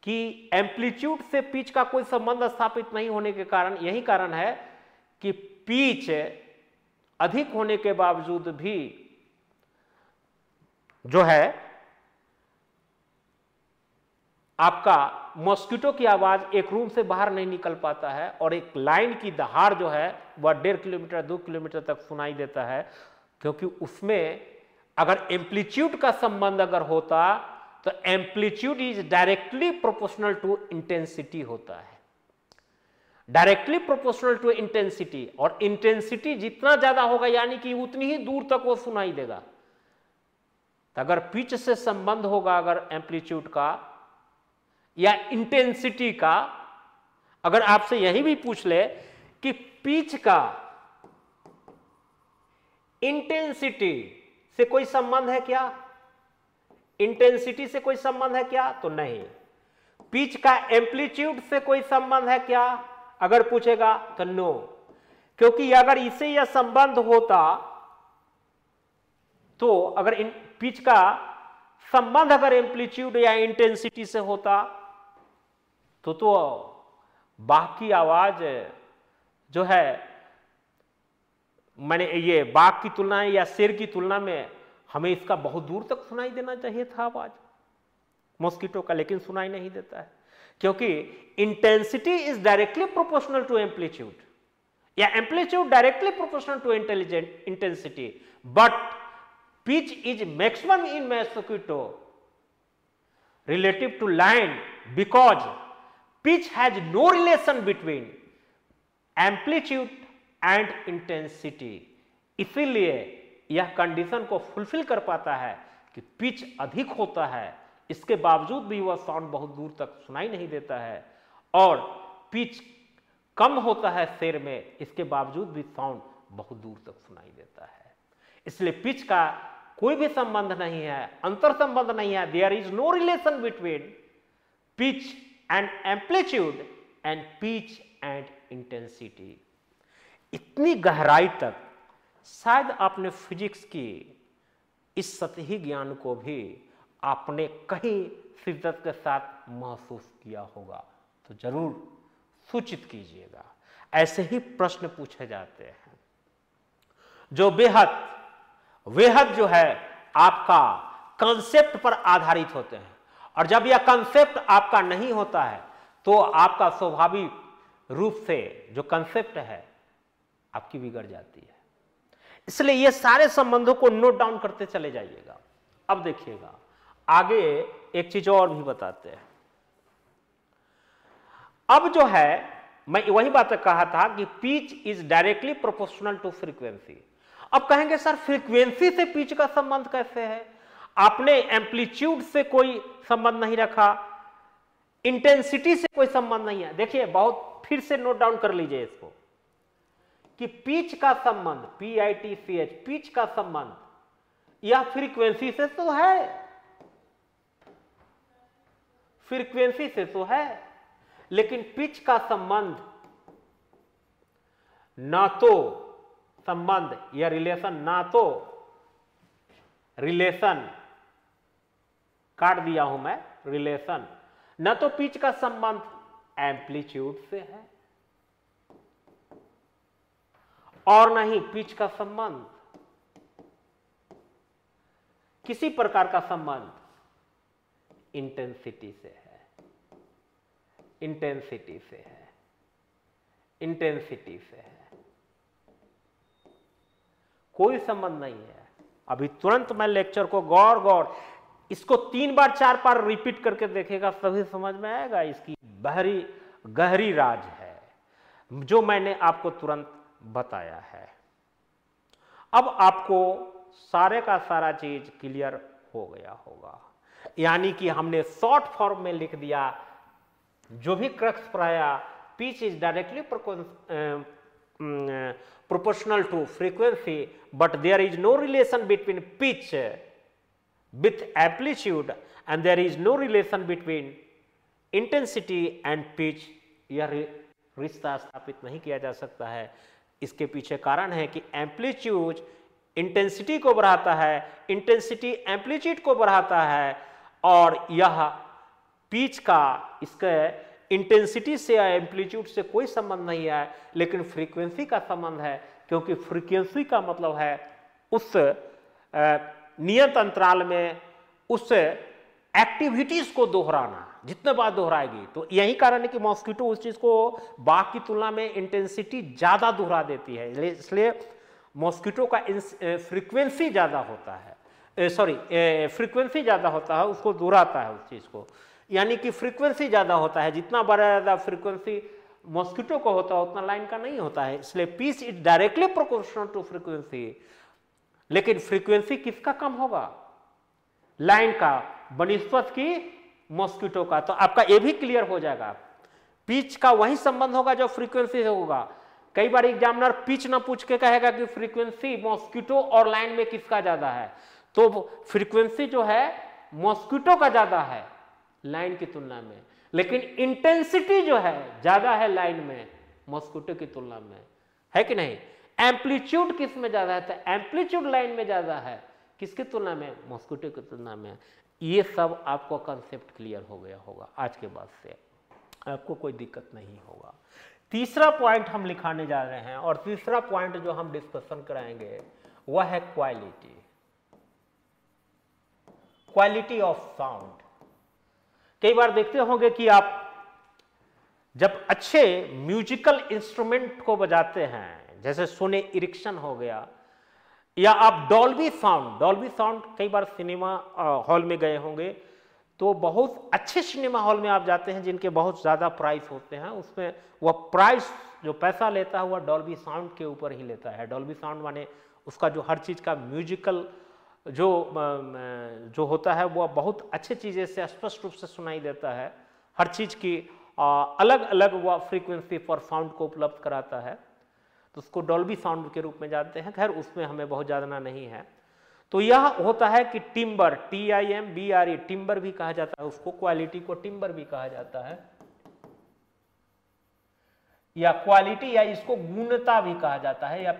कि एम्पलीट्यूड से पिच का कोई संबंध स्थापित नहीं होने के कारण, यही कारण है कि पिच अधिक होने के बावजूद भी जो है आपका मॉस्किटो की आवाज एक रूम से बाहर नहीं निकल पाता है और एक लाइन की दहाड़ जो है वह 1.5 किलोमीटर 2 किलोमीटर तक सुनाई देता है, क्योंकि उसमें अगर एम्पलीट्यूड का संबंध अगर होता तो amplitude is directly proportional to intensity होता है, डायरेक्टली प्रोपोर्शनल टू इंटेंसिटी, और इंटेंसिटी जितना ज्यादा होगा यानी कि उतनी ही दूर तक वो सुनाई देगा। तो अगर पिच से संबंध होगा, अगर एम्पलीट्यूड का या इंटेंसिटी का, अगर आपसे यही भी पूछ ले कि पिच का इंटेंसिटी से कोई संबंध है क्या, इंटेंसिटी से कोई संबंध है क्या? तो नहीं। पिच का एम्पलीट्यूड से कोई संबंध है क्या अगर पूछेगा तो नो, क्योंकि अगर इससे यह संबंध होता तो अगर पिच का संबंध अगर एम्पलीट्यूड या इंटेंसिटी से होता तो बाघ की आवाज जो है, मैंने ये बाघ की तुलना या शेर की तुलना में हमें इसका बहुत दूर तक सुनाई देना चाहिए था आवाज मॉस्किटो का, लेकिन सुनाई नहीं देता है क्योंकि intensity is directly proportional to amplitude या amplitude directly proportional to intensity, but pitch is maximum in mosquito relative to line because pitch has no relation between amplitude and intensity. इसीलिए यह कंडीशन को फुलफिल कर पाता है कि pitch अधिक होता है, इसके बावजूद भी वह साउंड बहुत दूर तक सुनाई नहीं देता है, और पिच कम होता है शेर में, इसके बावजूद भी साउंड बहुत दूर तक सुनाई देता है। इसलिए पिच का कोई भी संबंध नहीं है, अंतर संबंध नहीं है। There is no relation between pitch and amplitude and pitch and intensity. इतनी गहराई तक शायद आपने फिजिक्स की इस सतही ज्ञान को भी आपने कहीं शिद्दत के साथ महसूस किया होगा, तो जरूर सूचित कीजिएगा। ऐसे ही प्रश्न पूछे जाते हैं जो बेहद जो है आपका कंसेप्ट पर आधारित होते हैं, और जब यह कंसेप्ट आपका नहीं होता है तो आपका स्वाभाविक रूप से जो कंसेप्ट है आपकी बिगड़ जाती है। इसलिए ये सारे संबंधों को नोट डाउन करते चले जाइएगा। अब देखिएगा आगे एक चीज और भी बताते हैं। अब जो है मैं वही बात कहा था कि pitch is directly proportional to frequency. अब कहेंगे सर फ्रीक्वेंसी से पिच का संबंध कैसे है? आपने एम्पलीट्यूड से कोई संबंध नहीं रखा, इंटेंसिटी से कोई संबंध नहीं है। देखिए बहुत फिर से नोट डाउन कर लीजिए इसको कि पिच का संबंध PITCH, पिच का संबंध यह फ्रीक्वेंसी से तो है, फ्रीक्वेंसी से तो है, लेकिन पिच का संबंध ना तो संबंध या रिलेशन, ना तो रिलेशन काट दिया हूं मैं, रिलेशन ना तो पिच का संबंध एम्पलीट्यूड से है और नहीं पिच का संबंध किसी प्रकार का संबंध इंटेंसिटी से है, इंटेंसिटी से है, इंटेंसिटी से है, कोई संबंध नहीं है। अभी तुरंत मैं लेक्चर को गौर इसको 3 बार 4 बार रिपीट करके देखेगा, तभी समझ में आएगा इसकी गहरी राज है जो मैंने आपको तुरंत बताया है। अब आपको सारे का सारा चीज क्लियर हो गया होगा, यानी कि हमने शॉर्ट फॉर्म में लिख दिया जो भी क्रक्स पर आया, pitch is directly proportional to frequency, but there is no relation between pitch with amplitude and there is no relation between intensity and pitch। यह रिश्ता स्थापित नहीं किया जा सकता है। इसके पीछे कारण है कि एम्पलीट्यूड इंटेंसिटी को बढ़ाता है, इंटेंसिटी एम्पलीट्यूड को बढ़ाता है, और यह पिच का इसके इंटेंसिटी से या एम्पलीट्यूड से कोई संबंध नहीं है, लेकिन फ्रीक्वेंसी का संबंध है, क्योंकि फ्रीक्वेंसी का मतलब है उस नियत अंतराल में उस एक्टिविटीज को दोहराना, जितने बार दोहराएगी। तो यही कारण है कि मॉस्किटो उस चीज को बाघ की तुलना में इंटेंसिटी ज्यादा दोहरा देती है, इसलिए मॉस्किटो का फ्रीक्वेंसी ज्यादा होता है, फ्रीक्वेंसी ज्यादा होता है, उसको दोहराता है उस चीज को, यानी कि फ्रीक्वेंसी ज्यादा होता है। जितना बड़ा ज्यादा फ्रीक्वेंसी मॉस्किटो को होता है उतना लाइन का नहीं होता है, इसलिए pitch is directly proportional to frequency. लेकिन फ्रीक्वेंसी किसका कम होगा? लाइन का बनिस्पत की मॉस्किटो का। तो आपका ये भी क्लियर हो जाएगा, पिच का वही संबंध होगा जो फ्रीक्वेंसी से होगा। कई बार एग्जामिनर पिच ना पूछ के कहेगा कि फ्रीक्वेंसी मॉस्किटो और लाइन में किसका ज्यादा है, तो फ्रीक्वेंसी जो है मॉस्किटो का ज्यादा है लाइन की तुलना में, लेकिन इंटेंसिटी जो है ज्यादा है लाइन में मॉस्किटो की तुलना में, है कि नहीं? एम्पलीट्यूड किस में ज्यादा है? तो एम्पलीट्यूड लाइन में ज्यादा है, किसकी तुलना में? मॉस्किटो की तुलना में। ये सब आपको कंसेप्ट क्लियर हो गया होगा, आज के बाद से आपको कोई दिक्कत नहीं होगा। तीसरा पॉइंट हम लिखाने जा रहे हैं, और तीसरा पॉइंट जो हम डिस्कशन कराएंगे वह है क्वालिटी, क्वालिटी ऑफ साउंड। कई बार देखते होंगे कि आप जब अच्छे म्यूजिकल इंस्ट्रूमेंट को बजाते हैं, जैसे सोनी इरिक्शन हो गया, या आप डॉल्बी साउंड कई बार सिनेमा हॉल में गए होंगे तो बहुत अच्छे सिनेमा हॉल में आप जाते हैं जिनके बहुत ज़्यादा प्राइस होते हैं, उसमें वह प्राइस जो पैसा लेता है वह डॉल्बी साउंड के ऊपर ही लेता है। डॉल्बी साउंड माने उसका जो हर चीज़ का म्यूजिकल जो होता है वह बहुत अच्छे चीज़ें से स्पष्ट रूप से सुनाई देता है। हर चीज़ की अलग अलग वह फ्रीक्वेंसी फॉर साउंड को उपलब्ध कराता है, तो उसको डॉल्बी साउंड के रूप में जानते हैं। खैर उसमें हमें बहुत जानना नहीं है। तो यह होता है कि टिम्बर, TIMBRE, टिम्बर भी कहा जाता है उसको, क्वालिटी को टिम्बर भी कहा जाता है, या क्वालिटी या इसको गुणता भी कहा जाता है। या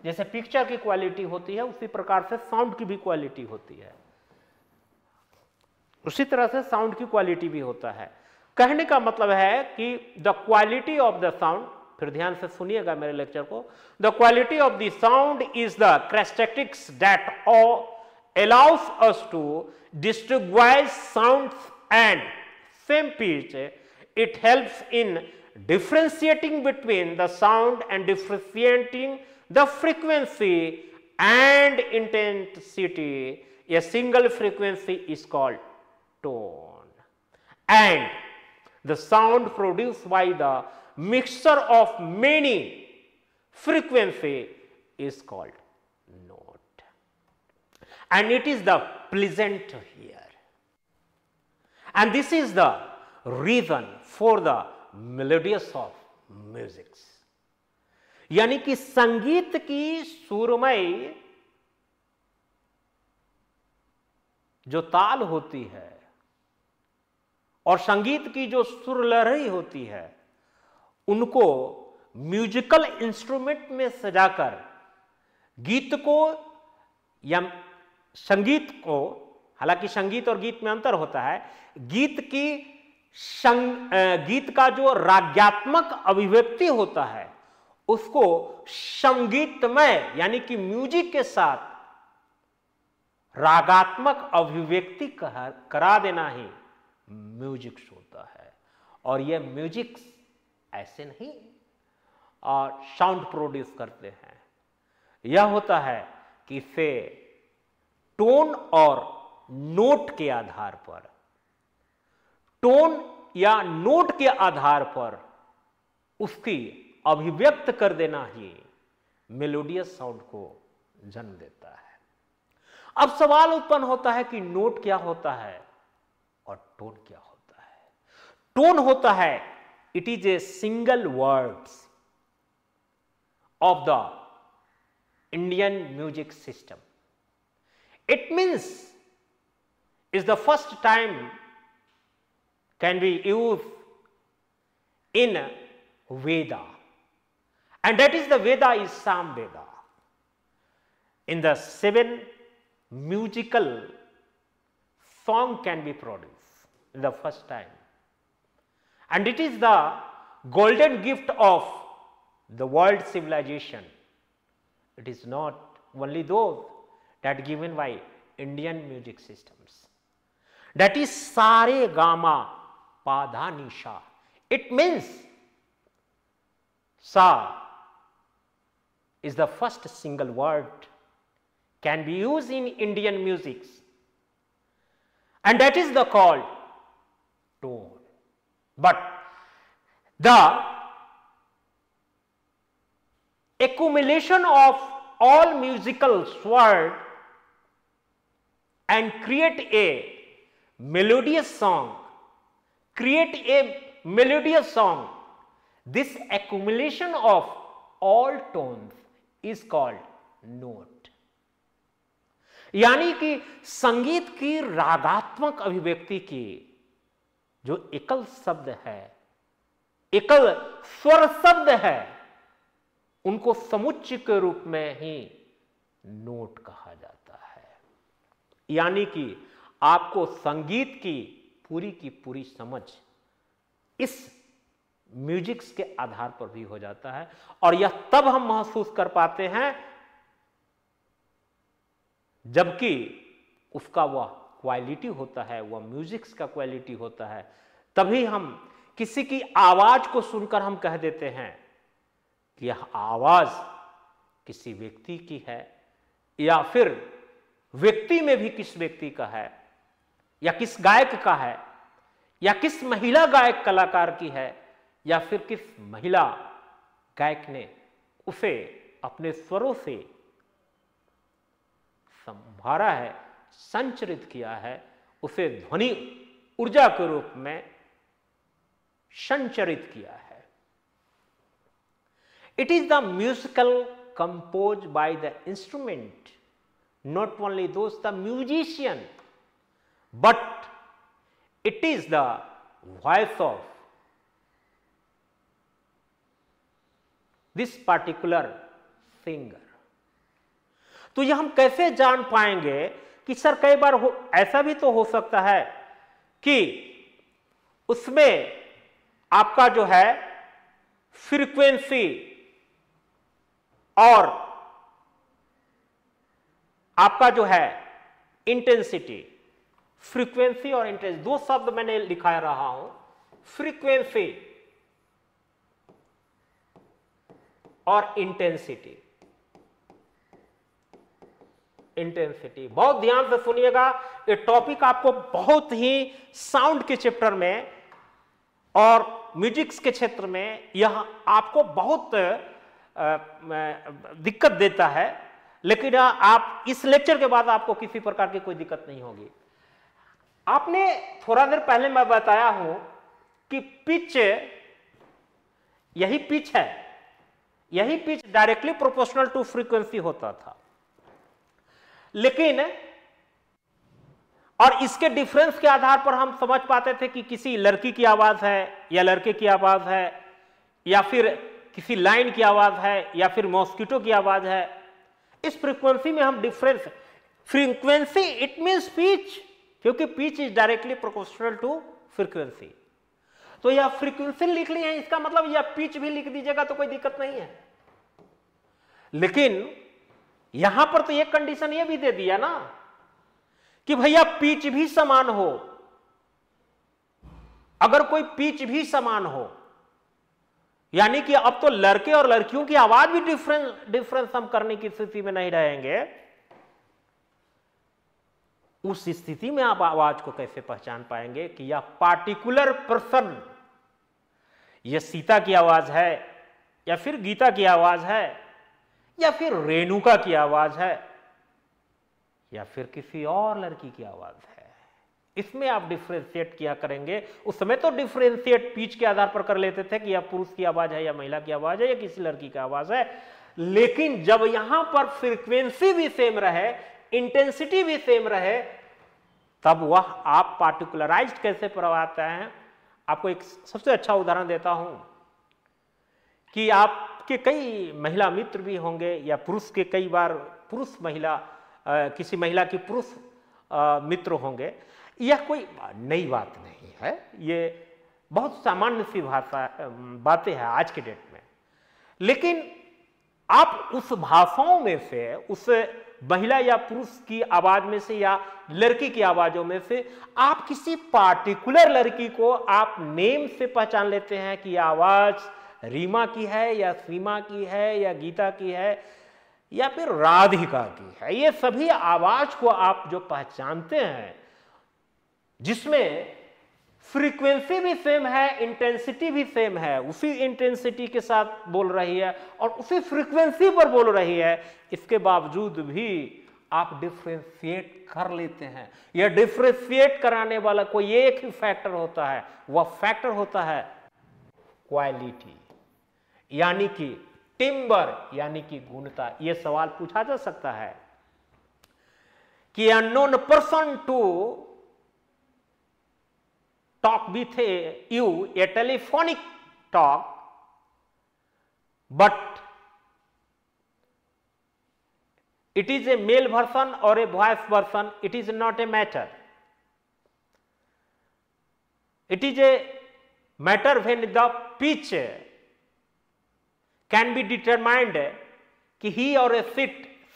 जैसे पिक्चर की क्वालिटी होती है उसी प्रकार से साउंड की भी क्वालिटी होती है, उसी तरह से साउंड की क्वालिटी भी होता है। कहने का मतलब है कि the quality of the sound, फिर ध्यान से सुनिएगा मेरे लेक्चर को, the quality of the sound is the characteristics that allows us to distinguish sounds and same pitch. It helps in differentiating between the sound and differentiating the frequency and intensity. A single frequency is called tone, and the sound produced by the mixture of many frequency is called note, and it is the pleasant here, and this is the reason for the melodious of music. यानी कि संगीत की सुरमई जो ताल होती है और संगीत की जो सुरलहरी होती है, उनको म्यूजिकल इंस्ट्रूमेंट में सजाकर गीत को या संगीत को, हालांकि संगीत और गीत में अंतर होता है, गीत का जो रागात्मक अभिव्यक्ति होता है उसको संगीतमय यानी कि म्यूजिक के साथ रागात्मक अभिव्यक्ति करा देना ही म्यूजिक होता है। और यह म्यूजिक ऐसे नहीं और साउंड प्रोड्यूस करते हैं, यह होता है कि इसे टोन और नोट के आधार पर, टोन या नोट के आधार पर उसकी अभिव्यक्त कर देना ही मेलोडियस साउंड को जन्म देता है। अब सवाल उत्पन्न होता है कि नोट क्या होता है और टोन क्या होता है। टोन होता है, it is a single words of the Indian music system. It means is the first time can be used in Veda, and that is the Veda is Sam Veda. In the 7 musical song can be produced in the first time, and it is the golden gift of the world civilization. It is not only those that given by Indian music systems. That is Sare Gama Pada Nisha. It means Sa is the first single word can be used in Indian music, and that is the called tone. But the accumulation of all musical words and create a melodious song, this accumulation of all tones is called note. यानी कि संगीत की रागात्मक अभिव्यक्ति की जो एकल शब्द है, एकल स्वर शब्द है, उनको समुच्चय के रूप में ही नोट कहा जाता है। यानी कि आपको संगीत की पूरी समझ इस म्यूजिक्स के आधार पर भी हो जाता है, और यह तब हम महसूस कर पाते हैं जबकि उसका वह क्वालिटी होता है, वह म्यूजिक्स का क्वालिटी होता है। तभी हम किसी की आवाज को सुनकर हम कह देते हैं कि यह आवाज किसी व्यक्ति की है, या फिर व्यक्ति में भी किस व्यक्ति का है, या किस गायक का है, या किस महिला गायक कलाकार की है, या फिर किस महिला गायक ने उसे अपने स्वरों से संभारा है, संचरित किया है, उसे ध्वनि ऊर्जा के रूप में संचरित किया है। It is the musical compose by the instrument, not only those the musician, but it is the voice of this particular singer. तो यह हम कैसे जान पाएंगे कि सर कई बार ऐसा भी तो हो सकता है कि उसमें आपका जो है फ्रीक्वेंसी और आपका जो है इंटेंसिटी, फ्रीक्वेंसी और इंटेंसिटी, दो शब्द मैंने लिखा रहा हूं, फ्रीक्वेंसी और इंटेंसिटी। इंटेंसिटी बहुत ध्यान से सुनिएगा, ये टॉपिक आपको बहुत ही साउंड के चैप्टर में और म्यूजिक्स के क्षेत्र में यह आपको बहुत दिक्कत देता है, लेकिन आप इस लेक्चर के बाद आपको किसी प्रकार की कोई दिक्कत नहीं होगी। आपने थोड़ा देर पहले मैं बताया हूं कि पिच, यही पिच है, यही pitch directly proportional to frequency होता था, लेकिन और इसके डिफरेंस के आधार पर हम समझ पाते थे कि किसी लड़की की आवाज है या लड़के की आवाज है, या फिर किसी लाइन की आवाज है, या फिर मॉस्किटो की आवाज है। इस फ्रीक्वेंसी में हम difference, frequency it means pitch, क्योंकि pitch is directly proportional to frequency. तो यह फ्रीक्वेंसी लिख ली है, इसका मतलब यह पिच भी लिख दीजिएगा तो कोई दिक्कत नहीं है। लेकिन यहां पर तो एक कंडीशन यह भी दे दिया ना कि भैया पिच भी समान हो। अगर कोई पिच भी समान हो, यानी कि अब तो लड़के और लड़कियों की आवाज भी डिफरेंस हम करने की स्थिति में नहीं रहेंगे। उस स्थिति में आप आवाज को कैसे पहचान पाएंगे कि यह पार्टिकुलर पर्सन, यह सीता की आवाज है, या फिर गीता की आवाज है, या फिर रेणुका की आवाज है, या फिर किसी और लड़की की आवाज है। इसमें आप डिफरेंशिएट किया करेंगे। उस समय तो डिफरेंशिएट पिच के आधार पर कर लेते थे कि यह पुरुष की आवाज है, या महिला की आवाज है, या किसी लड़की की आवाज है। लेकिन जब यहां पर फ्रीक्वेंसी भी सेम रहे, इंटेंसिटी भी सेम रहे, तब वह आप पार्टिकुलराइज्ड कैसे करवाते हैं। आपको एक सबसे अच्छा उदाहरण देता हूं कि आपके कई महिला मित्र भी होंगे, या पुरुष के कई बार पुरुष महिला, किसी महिला की पुरुष मित्र होंगे। यह कोई नई बात नहीं है, ये बहुत सामान्य सी बातें हैं आज के डेट में। लेकिन आप उस भाषाओं में से, उस महिला या पुरुष की आवाज में से, या लड़की की आवाजों में से आप किसी पार्टिकुलर लड़की को आप नेम से पहचान लेते हैं कि यह आवाज रीमा की है, या सीमा की है, या गीता की है, या फिर राधिका की है। ये सभी आवाज को आप जो पहचानते हैं, जिसमें फ्रीक्वेंसी भी सेम है, इंटेंसिटी भी सेम है, उसी इंटेंसिटी के साथ बोल रही है और उसी फ्रीक्वेंसी पर बोल रही है, इसके बावजूद भी आप डिफरेंशिएट कर लेते हैं। यह डिफरेंशिएट कराने वाला कोई एक ही फैक्टर होता है, वह फैक्टर होता है क्वालिटी, यानी कि टिम्बर, यानी कि गुणता। यह सवाल पूछा जा सकता है कि unknown person to talk with you, a telephonic talk, but it is a male version or a voice version, it is not a matter. It is a matter when the pitch can be determined कि he or a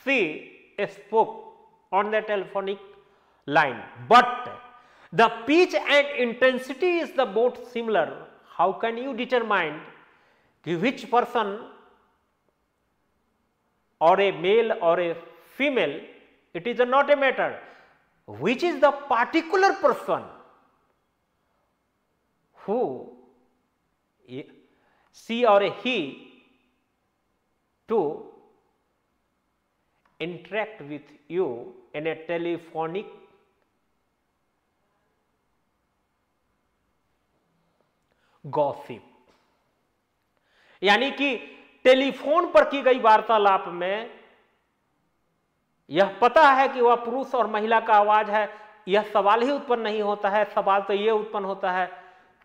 she spoke on the telephonic line, but the pitch and intensity is the both similar. How can you determine which person, or a male or a female? It is not a matter. which is the particular person who she or he to interact with you in a telephonic gossip, यानी कि telephone पर की गई वार्तालाप में यह पता है कि वह पुरुष और महिला का आवाज है, यह सवाल ही उत्पन्न नहीं होता है। सवाल तो यह उत्पन्न होता है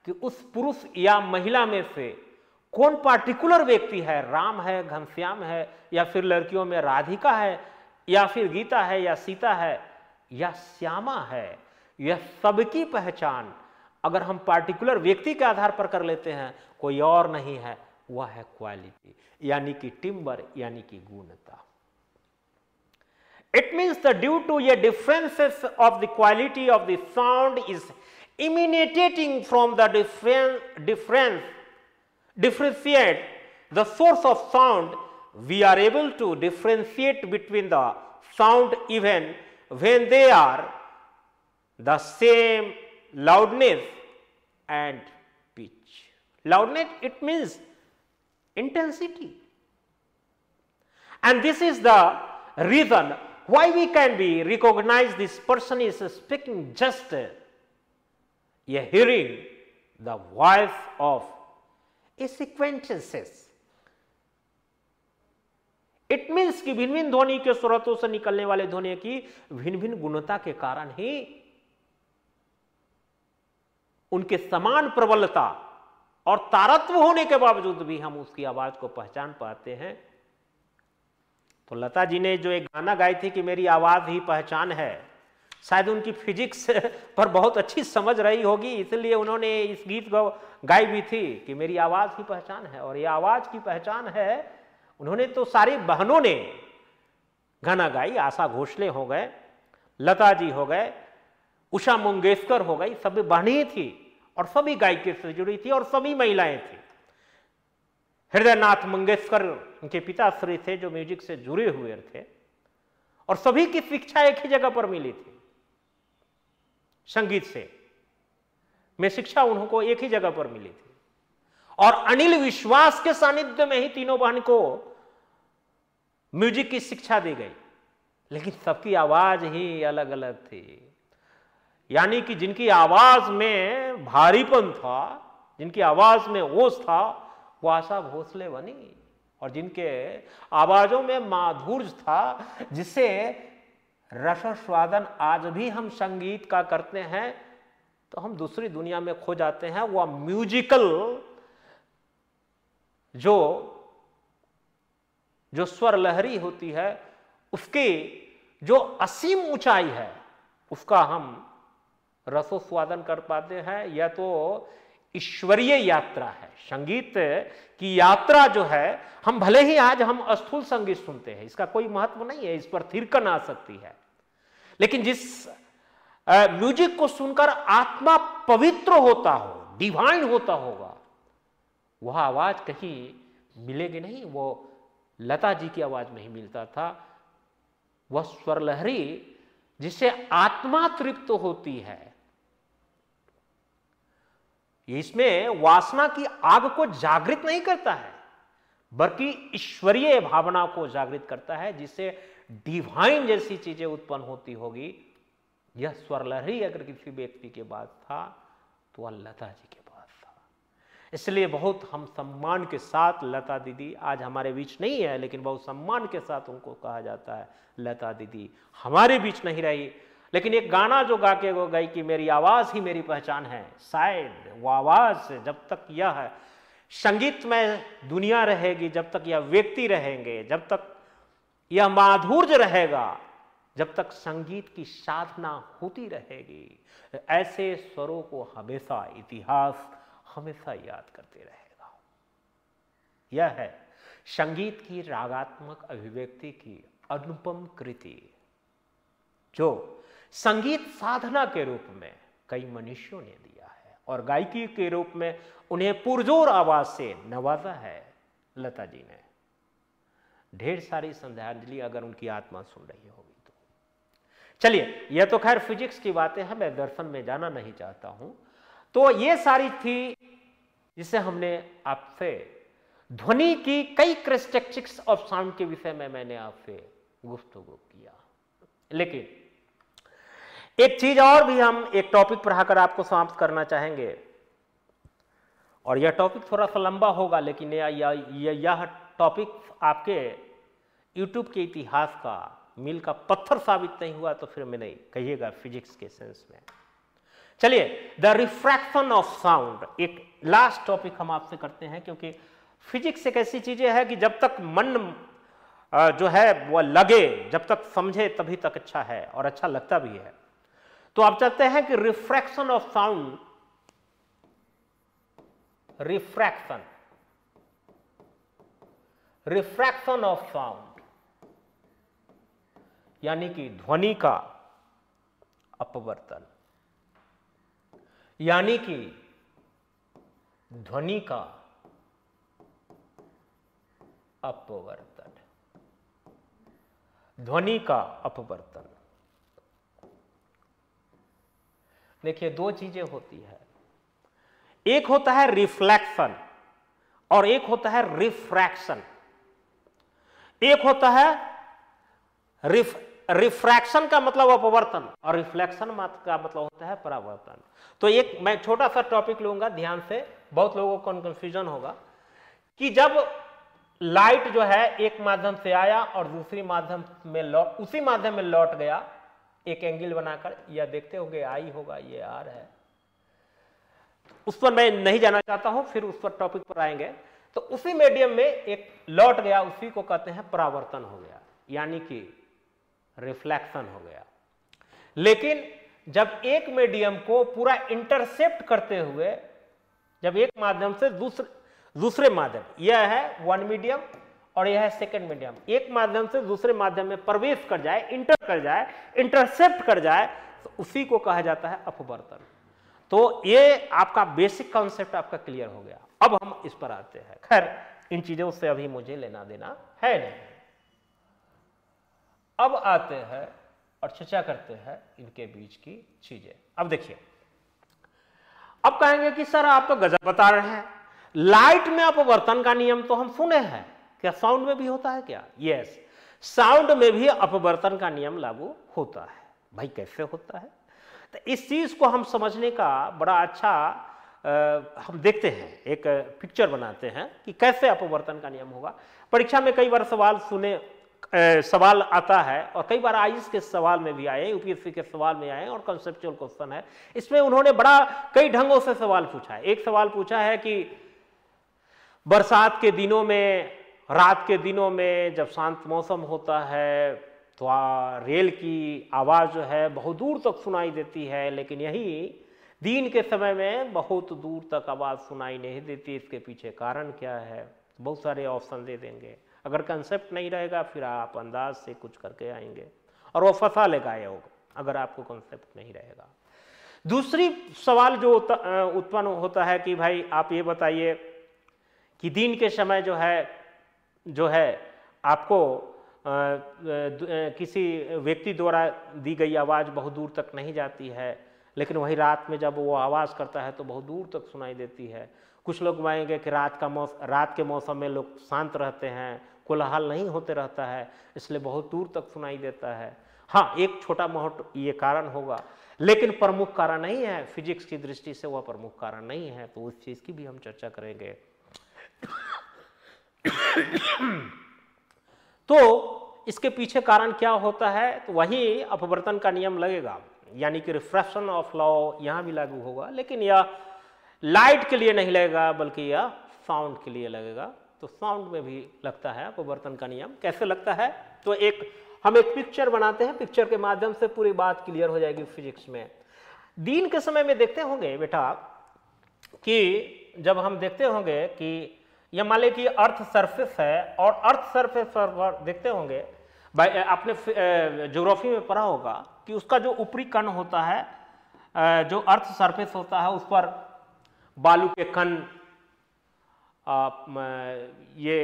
कि उस पुरुष या महिला में से कौन पार्टिकुलर व्यक्ति है, राम है, घनश्याम है, या फिर लड़कियों में राधिका है, या फिर गीता है, या सीता है, या श्यामा है। यह सबकी पहचान अगर हम पार्टिकुलर व्यक्ति के आधार पर कर लेते हैं, कोई और नहीं है, वह है क्वालिटी, यानी कि टिम्बर, यानी कि गुणता। It means that due to a differences of the quality of the sound is emanating from the differentiate the source of sound, we are able to differentiate between the sound even when they are the same loudness and pitch. Loudness, it means intensity, and this is the reason why we can be recognize this person is speaking just a hearing the voice of a sequences. It means कि भिन्न भिन्न ध्वनि के स्रोतों से निकलने वाले ध्वनि की भिन्न भिन्न गुणता के कारण ही उनके समान प्रबलता और तारतम्य होने के बावजूद भी हम उसकी आवाज को पहचान पाते हैं। तो लता जी ने जो एक गाना गाई थी कि मेरी आवाज ही पहचान है, शायद उनकी फिजिक्स पर बहुत अच्छी समझ रही होगी, इसलिए उन्होंने इस गीत को गाई भी थी कि मेरी आवाज ही पहचान है। और ये आवाज की पहचान है, उन्होंने तो सारी बहनों ने गाना गाई, आशा भोसले हो गए, लता जी हो गए, उषा मंगेशकर हो गई, सभी बहनें थी और सभी गायकी से जुड़ी थी और सभी महिलाएं थी। हृदयनाथ मंगेशकर उनके पिताश्री थे जो म्यूजिक से जुड़े हुए थे, और सभी की शिक्षा एक ही जगह पर मिली थी, संगीत से में शिक्षा उनको एक ही जगह पर मिली थी। और अनिल विश्वास के सानिध्य में ही तीनों बहन को म्यूजिक की शिक्षा दी गई, लेकिन सबकी आवाज ही अलग अलग थी। यानी कि जिनकी आवाज में भारीपन था, जिनकी आवाज में ओज था, वो आशा भोसले बनी, और जिनके आवाजों में माधुर्य था, जिसे रसास्वादन आज भी हम संगीत का करते हैं तो हम दूसरी दुनिया में खो जाते हैं। वह म्यूजिकल जो स्वर लहरी होती है, उसकी जो असीम ऊंचाई है, उसका हम रसोस्वादन कर पाते हैं। यह तो ईश्वरीय यात्रा है। संगीत की यात्रा जो है, हम भले ही आज हम स्थूल संगीत सुनते हैं, इसका कोई महत्व नहीं है, इस पर थिरकन आ सकती है, लेकिन जिस म्यूजिक को सुनकर आत्मा पवित्र होता हो, डिवाइन होता होगा, वह आवाज कहीं मिलेगी नहीं। वो लता जी की आवाज में ही मिलता था। वह स्वर लहरी जिससे आत्मा तृप्त होती है, इसमें वासना की आग को जागृत नहीं करता है, बल्कि ईश्वरीय भावना को जागृत करता है, जिससे डिवाइन जैसी चीजें उत्पन्न होती होगी। यह स्वर लहरी अगर किसी व्यक्ति के पास था तो वह लता जी के पास था। इसलिए बहुत हम सम्मान के साथ, लता दीदी आज हमारे बीच नहीं है, लेकिन बहुत सम्मान के साथ उनको कहा जाता है, लता दीदी हमारे बीच नहीं रही, लेकिन एक गाना जो गा के वो गई कि मेरी आवाज ही मेरी पहचान है, शायद वो आवाज जब तक यह संगीत में दुनिया रहेगी, जब तक यह व्यक्ति रहेंगे, जब तक यह माधुर्य रहेगा, जब तक संगीत की साधना होती रहेगी, ऐसे स्वरों को हमेशा इतिहास हमेशा याद करते रहेगा। यह है संगीत की रागात्मक अभिव्यक्ति की अनुपम कृति, जो संगीत साधना के रूप में कई मनुष्यों ने दिया है और गायकी के रूप में उन्हें पुरजोर आवाज से नवाजा है। लता जी ने ढेर सारी श्रद्धांजलि अगर उनकी आत्मा सुन रही होगी तो। चलिए, यह तो खैर फिजिक्स की बातें हैं, मैं दर्शन में जाना नहीं चाहता हूं। तो ये सारी थी जिसे हमने आपसे ध्वनि की कई कैरेक्टरिस्टिक्स ऑफ साउंड के विषय में मैंने आपसे गुफ्तगू किया। लेकिन एक चीज और भी हम एक टॉपिक पढ़ाकर आपको समाप्त करना चाहेंगे, और यह टॉपिक थोड़ा सा लंबा होगा, लेकिन यह टॉपिक आपके यूट्यूब के इतिहास का मील का पत्थर साबित नहीं हुआ तो फिर मैंने कहिएगा फिजिक्स के सेंस में। चलिए, द रिफ्रैक्शन ऑफ साउंड एक लास्ट टॉपिक हम आपसे करते हैं, क्योंकि फिजिक्स एक ऐसी चीजें है कि जब तक मन जो है वह लगे, जब तक समझे तभी तक अच्छा है और अच्छा लगता भी है। तो आप चाहते हैं कि refraction of sound, refraction of sound यानी कि ध्वनि का अपवर्तन, यानी कि ध्वनि का अपवर्तन, ध्वनि का अपवर्तन। देखिए, दो चीजें होती है, एक होता है रिफ्लेक्शन और एक होता है रिफ्रैक्शन। एक होता है रिफ्रैक्शन का मतलब अपवर्तन और रिफ्लेक्शन का मतलब होता है परावर्तन। तो एक मैं छोटा सा टॉपिक लूंगा, ध्यान से, बहुत लोगों को कंफ्यूजन होगा कि जब लाइट जो है एक माध्यम से आया और दूसरी माध्यम में उसी माध्यम में लौट गया, एक एंगल बनाकर, या देखते होंगे आई होगा, ये आर है, उस पर मैं नहीं जाना चाहता हूं, फिर उस पर टॉपिक पर आएंगे। तो उसी मीडियम में एक लौट गया, उसी को कहते हैं परावर्तन हो गया, यानी कि रिफ्लेक्शन हो गया। लेकिन जब एक मीडियम को पूरा इंटरसेप्ट करते हुए, जब एक माध्यम से दूसरे माध्यम, यह है वन मीडियम और यह है सेकेंड मीडियम, एक माध्यम से दूसरे माध्यम में प्रवेश कर जाए, इंटर कर जाए, इंटरसेप्ट कर जाए, तो उसी को कहा जाता है अपवर्तन। तो ये आपका बेसिक कॉन्सेप्ट आपका क्लियर हो गया। अब हम इस पर आते हैं। खैर, इन चीजों से अभी मुझे लेना देना है नहीं। अब आते हैं और चर्चा करते हैं इनके बीच की चीजें। अब देखिए, अब कहेंगे कि सर आप तो गजब बता रहे हैं, लाइट में अपवर्तन का नियम तो हम सुने हैं, क्या साउंड में भी होता है क्या? यस, साउंड में भी अपवर्तन का नियम लागू होता है। भाई कैसे होता है? तो इस चीज को हम समझने का बड़ा अच्छा हम देखते हैं, एक पिक्चर बनाते हैं कि कैसे अपवर्तन का नियम होगा। परीक्षा में कई बार सवाल आता है, और कई बार आईएएस के सवाल में भी आए, यूपीएससी के सवाल में आए, और कंसेप्चुअल क्वेश्चन है। इसमें उन्होंने बड़ा कई ढंगों से सवाल पूछा है। एक सवाल पूछा है कि बरसात के दिनों में, रात के दिनों में जब शांत मौसम होता है तो रेल की आवाज़ जो है बहुत दूर तक सुनाई देती है, लेकिन यही दिन के समय में बहुत दूर तक आवाज़ सुनाई नहीं देती। इसके पीछे कारण क्या है? बहुत सारे ऑप्शन दे देंगे। अगर कंसेप्ट नहीं रहेगा फिर आप अंदाज से कुछ करके आएंगे और वो फंसा लेगा ये होगा, अगर आपको कंसेप्ट नहीं रहेगा। दूसरी सवाल जो उत्पन्न होता है कि भाई आप ये बताइए कि दिन के समय जो है आपको किसी व्यक्ति द्वारा दी गई आवाज़ बहुत दूर तक नहीं जाती है, लेकिन वही रात में जब वो आवाज़ करता है तो बहुत दूर तक सुनाई देती है। कुछ लोग मानेंगे कि रात के मौसम में लोग शांत रहते हैं, कोलाहल नहीं होते रहता है, इसलिए बहुत दूर तक सुनाई देता है। हाँ, एक छोटा मोटा ये कारण होगा, लेकिन प्रमुख कारण नहीं है। फिजिक्स की दृष्टि से वह प्रमुख कारण नहीं है, तो उस चीज़ की भी हम चर्चा करेंगे। तो इसके पीछे कारण क्या होता है? तो वही अपवर्तन का नियम लगेगा, यानी कि रिफ्रैक्शन ऑफ लॉ यहाँ भी लागू होगा, लेकिन यह लाइट के लिए नहीं लगेगा बल्कि यह साउंड के लिए लगेगा। तो साउंड में भी लगता है अपवर्तन का नियम। कैसे लगता है? तो हम एक पिक्चर बनाते हैं, पिक्चर के माध्यम से पूरी बात क्लियर हो जाएगी फिजिक्स में। दिन के समय में देखते होंगे बेटा कि जब हम देखते होंगे कि यह मान लें कि अर्थ सरफेस है, और अर्थ सरफेस पर देखते होंगे, आपने ज्योग्राफी में पढ़ा होगा कि उसका जो ऊपरी कण होता है, जो अर्थ सरफेस होता है, उस पर बालू के कण, ये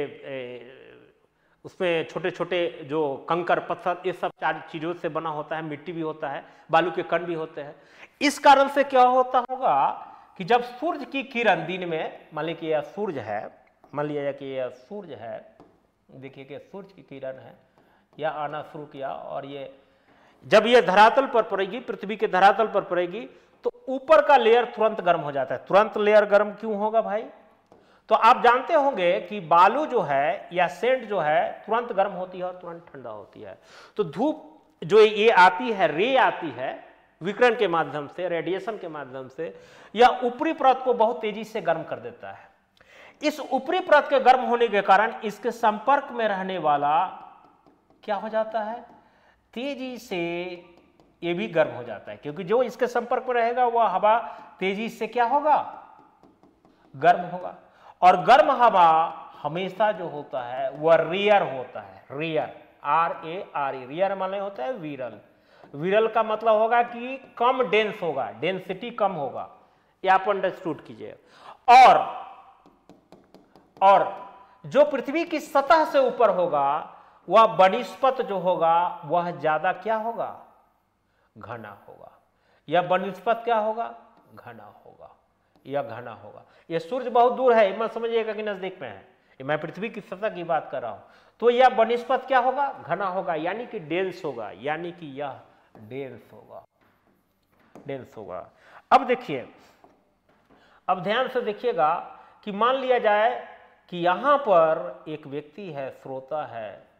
उसमें छोटे छोटे जो कंकर पत्थर ये सब चार चीज़ों से बना होता है, मिट्टी भी होता है, बालू के कण भी होते हैं। इस कारण से क्या होता होगा कि जब सूर्य की किरण दिन में, मान लीजिए कि यह सूर्य है, मान लिया कि यह सूर्य है, देखिए कि सूर्य की किरण है, यह आना शुरू किया और ये जब ये धरातल पर पड़ेगी, पृथ्वी के धरातल पर पड़ेगी, तो ऊपर का लेयर तुरंत गर्म हो जाता है। तुरंत लेयर गर्म क्यों होगा भाई? तो आप जानते होंगे कि बालू जो है या सेंट जो है तुरंत गर्म होती है और तुरंत ठंडा होती है। तो धूप जो ये आती है, रे आती है विकिरण के माध्यम से, रेडिएशन के माध्यम से, यह ऊपरी परत को बहुत तेजी से गर्म कर देता है। इस ऊपरी परत के गर्म होने के कारण इसके संपर्क में रहने वाला क्या हो जाता है, तेजी से ये भी गर्म हो जाता है, क्योंकि जो इसके संपर्क में रहेगा वह हवा तेजी से क्या होगा, गर्म होगा। और गर्म हवा हमेशा जो होता है वह रेयर होता है, रेयर, RARE, रेयर माने होता है विरल। विरल का मतलब होगा कि कम डेंस होगा, डेंसिटी कम होगा, ये आप अंडरस्टूड कीजिए। और जो पृथ्वी की सतह से ऊपर होगा वह बनिस्पत जो होगा वह ज्यादा क्या होगा, घना होगा। यह बनिस्पत क्या होगा, घना होगा, यह घना होगा। यह सूर्य बहुत दूर है, मत समझिएगा कि नजदीक में है, मैं पृथ्वी की सतह की बात कर रहा हूं। तो यह बनिस्पत क्या होगा, घना होगा, यानी कि डेंस होगा, यानी कि यह डेंस होगा, डेंस होगा। अब देखिए, अब ध्यान से देखिएगा कि मान लिया जाए कि यहां पर एक व्यक्ति है, श्रोता है,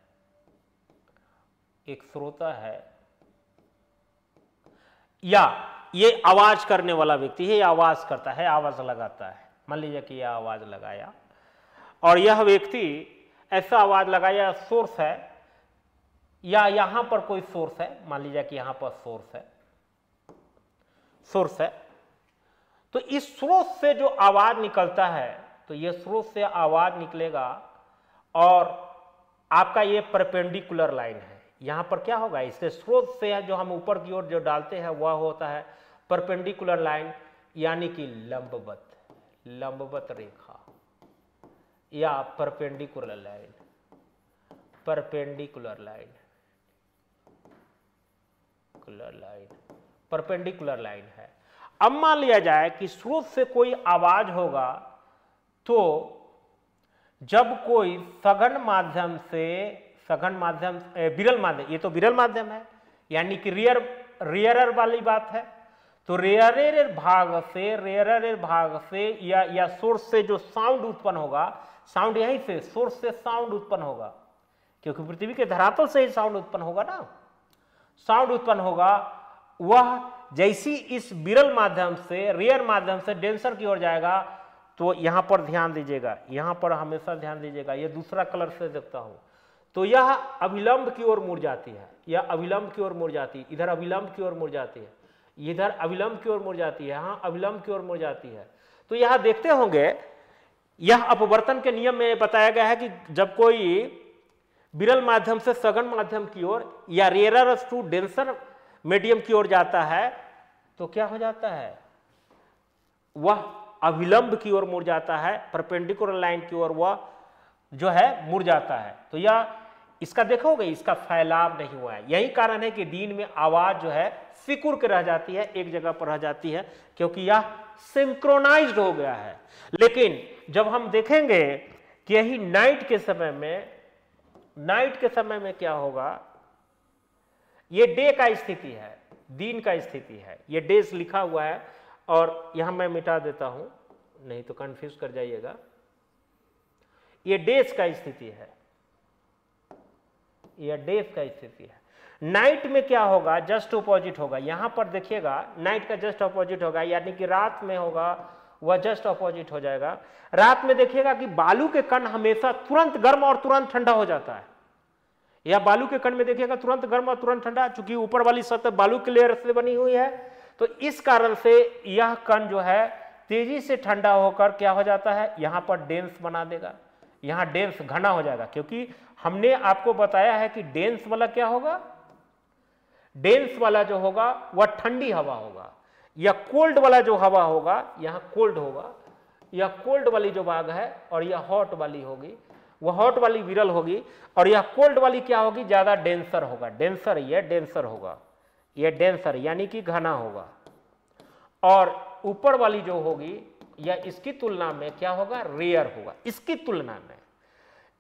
एक श्रोता है, या ये आवाज करने वाला व्यक्ति है, ये आवाज करता है, आवाज लगाता है। मान लीजिए कि यह आवाज लगाया और यह व्यक्ति ऐसा आवाज लगाया, सोर्स है, या यहां पर कोई सोर्स है, मान लीजिए कि यहां पर सोर्स है, सोर्स है। तो इस स्रोत से जो आवाज निकलता है, तो यह स्रोत से आवाज निकलेगा और आपका ये परपेंडिकुलर लाइन है। यहां पर क्या होगा, इससे स्रोत से जो हम ऊपर की ओर जो डालते हैं वह होता है परपेंडिकुलर लाइन, यानी कि लंबवत, लंबवत रेखा या perpendicular line, perpendicular line, perpendicular line है। अब मान लिया जाए कि स्रोत से कोई आवाज होगा, तो जब कोई सघन माध्यम से, सघन माध्यम, विरल माध्यम, ये तो विरल माध्यम है, यानी कि रेयरर वाली बात है, तो रेयरर भाग से या सोर्स से जो साउंड उत्पन्न होगा, साउंड यहीं से, सोर्स से साउंड उत्पन्न होगा, क्योंकि पृथ्वी के धरातल से ही साउंड उत्पन्न होगा ना, साउंड उत्पन्न होगा, वह जैसी इस विरल माध्यम से, रेयर माध्यम से डेंसर की ओर जाएगा। तो यहां पर ध्यान दीजिएगा, यहां पर हमेशा ध्यान दीजिएगा, यह दूसरा कलर से देखता हूं, तो यह अविलंब की ओर मुड़ जाती है, यह अविलंब की ओर मुड़ जाती है, इधर अविलंब की ओर मुड़ जाती है, इधर अविलंब की ओर मुड़ जाती है, यहां अविलंब की ओर मुड़ जाती है। तो यहां देखते होंगे, यह अपवर्तन के नियम में बताया गया है कि जब कोई विरल माध्यम से सघन माध्यम की ओर या रेयरर टू डेंसर मीडियम की ओर जाता है, तो क्या हो जाता है, वह अविलंब की ओर मुड़ जाता है, परपेंडिकुलर लाइन की ओर वह जो है मुड़ जाता है। तो यह इसका देखोगे, इसका फैलाव नहीं हुआ है। यही कारण है कि दिन में आवाज जो है सिकुड़ के रह जाती है, एक जगह पर रह जाती है, क्योंकि यह सिंक्रोनाइज्ड हो गया है। लेकिन जब हम देखेंगे कि यही नाइट के समय में, नाइट के समय में क्या होगा, ये डे का स्थिति है, दिन का स्थिति है, ये डेज लिखा हुआ है, और यहां मैं मिटा देता हूं, नहीं तो कंफ्यूज कर जाइएगा। ये डेज का स्थिति है, यह डेज का स्थिति है। नाइट में क्या होगा, जस्ट ऑपोजिट होगा। यहां पर देखिएगा, नाइट का जस्ट ऑपोजिट होगा, यानी कि रात में होगा वह जस्ट ऑपोजिट हो जाएगा। रात में देखिएगा कि बालू के कण हमेशा तुरंत गर्म और तुरंत ठंडा हो जाता है। यह बालू के कण में देखिएगा तुरंत गर्म और तुरंत ठंडा, चूंकि ऊपर वाली सतह बालू के लेयर से बनी हुई है, तो इस कारण से यह कण जो है तेजी से ठंडा होकर क्या हो जाता है, यहां पर डेंस बना देगा, यहां डेंस घना हो जाएगा। क्योंकि हमने आपको बताया है कि डेंस वाला क्या होगा, डेंस वाला जो होगा वह ठंडी हवा होगा, या कोल्ड वाला जो हवा होगा यहां कोल्ड होगा, यह कोल्ड वाली जो भाग है और यह हॉट वाली होगी, वो हॉट वाली विरल होगी और यह कोल्ड वाली क्या होगी, ज्यादा डेंसर होगा, डेंसर, ये डेंसर होगा, ये डेंसर यानी कि घना होगा। और ऊपर वाली जो होगी यह इसकी तुलना में क्या होगा, रेयर होगा, इसकी तुलना में,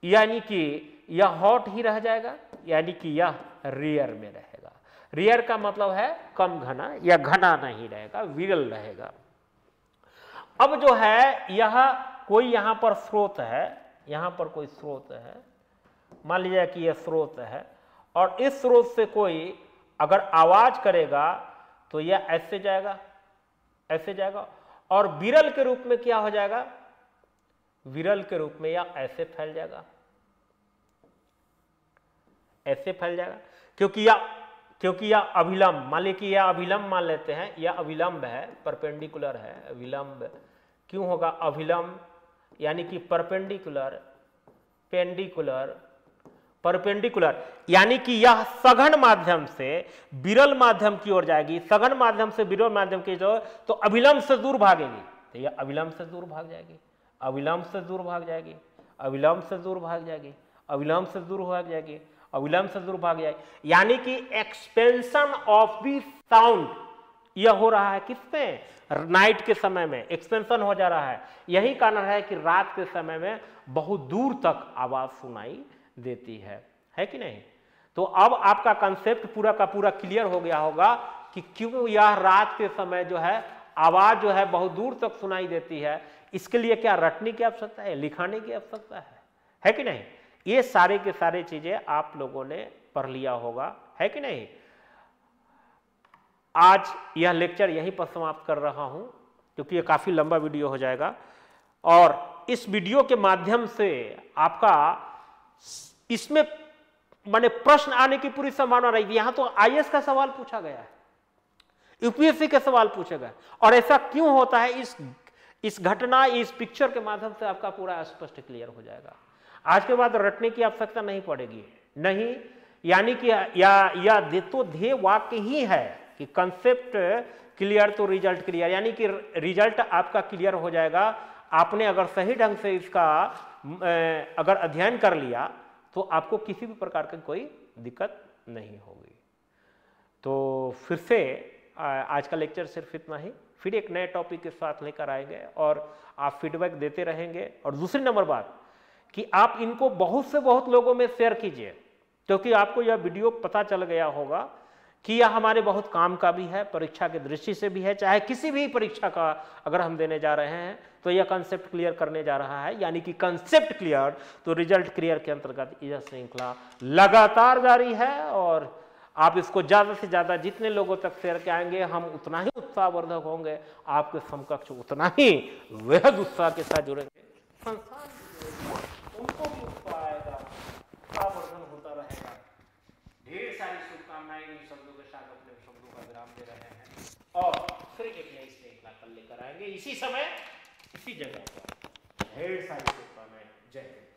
यानी कि यह हॉट ही रह जाएगा, यानी कि यह रेयर में रहेगा। रेयर का मतलब है कम घना या घना नहीं रहेगा, विरल रहेगा। अब जो है यह कोई यहां पर स्रोत है, यहां पर कोई स्रोत है, मान लीजिए कि यह स्रोत है और इस स्रोत से कोई अगर आवाज करेगा तो यह ऐसे जाएगा, ऐसे जाएगा और विरल के रूप में क्या हो जाएगा, विरल के रूप में यह ऐसे फैल जाएगा, ऐसे फैल जाएगा, क्योंकि यह अभिलंब, मान लीजिए कि यह अभिलंब मान लेते हैं, यह अभिलंब है, परपेंडिकुलर है, अभिलंब क्यों होगा, अभिलंब यानी कि परपेंडिकुलर, पेंडिकुलर, परपेंडिकुलर, यानी कि यह सघन माध्यम से विरल माध्यम की ओर जाएगी, सघन माध्यम से विरल माध्यम की ओर, तो अभिलंब से दूर भागेगी, तो यह अभिलंब से दूर भाग जाएगी, अभिलंब से दूर भाग जाएगी, अभिलंब से दूर भाग जाएगी, अभिलंब से दूर भाग जाएगी, अभिलंब से दूर भाग जाएगी, यानी कि एक्सपेंशन ऑफ द साउंड यह हो रहा है किसमें, नाइट के समय में एक्सपेंशन हो जा रहा है। यही कारण है कि रात के समय में बहुत दूर तक आवाज सुनाई देती है कि नहीं। तो अब आपका कंसेप्ट पूरा का पूरा क्लियर हो गया होगा कि क्यों यह रात के समय जो है आवाज जो है बहुत दूर तक सुनाई देती है। इसके लिए क्या रटने की आवश्यकता है, लिखाने की आवश्यकता है कि नहीं। ये सारे के सारे चीजें आप लोगों ने पढ़ लिया होगा, है कि नहीं। आज यह लेक्चर यहीं पर समाप्त कर रहा हूं क्योंकि यह काफी लंबा वीडियो हो जाएगा और इस वीडियो के माध्यम से आपका इसमें माने प्रश्न आने की पूरी संभावना रही थी। यहां तो आईएएस का सवाल पूछा गया है, यूपीएससी के सवाल पूछे गए और ऐसा क्यों होता है, इस घटना, इस पिक्चर के माध्यम से आपका पूरा स्पष्ट क्लियर हो जाएगा। आज के बाद रटने की आवश्यकता नहीं पड़ेगी, नहीं, यानी कि या तो ध्येय वाक्य ही है कि कंसेप्ट क्लियर तो रिजल्ट क्लियर, यानी कि रिजल्ट आपका क्लियर हो जाएगा। आपने अगर सही ढंग से इसका अगर अध्ययन कर लिया तो आपको किसी भी प्रकार की कोई दिक्कत नहीं होगी। तो फिर से आज का लेक्चर सिर्फ इतना ही, फिर एक नए टॉपिक के साथ लेकर आएंगे और आप फीडबैक देते रहेंगे। और दूसरी नंबर बात कि आप इनको बहुत से बहुत लोगों में शेयर कीजिए, क्योंकि आपको यह वीडियो पता चल गया होगा कि यह हमारे बहुत काम का भी है, परीक्षा की दृष्टि से भी है। चाहे किसी भी परीक्षा का अगर हम देने जा रहे हैं तो यह कंसेप्ट क्लियर करने जा रहा है, यानी कि कंसेप्ट क्लियर तो रिजल्ट क्लियर के अंतर्गत यह श्रृंखला लगातार जारी है। और आप इसको ज्यादा से ज्यादा जितने लोगों तक शेयर कराएंगे हम उतना ही उत्साहवर्धक होंगे, आपके समकक्ष उतना ही बेहद उत्साह के साथ जुड़ेंगे, संस्थान उनको भी उत्साह आएगा, उत्साहवर्धन होता रहेगा। ढेर सारी शुभकामनाएं इन शब्दों के साथ अपने शब्दों का विराम दे रहे हैं और फिर एक नई श्रृंखला कल लेकर आएंगे इसी समय इसी जगह पर। ढेर सारी शुभकामनाएं, जय हिंद।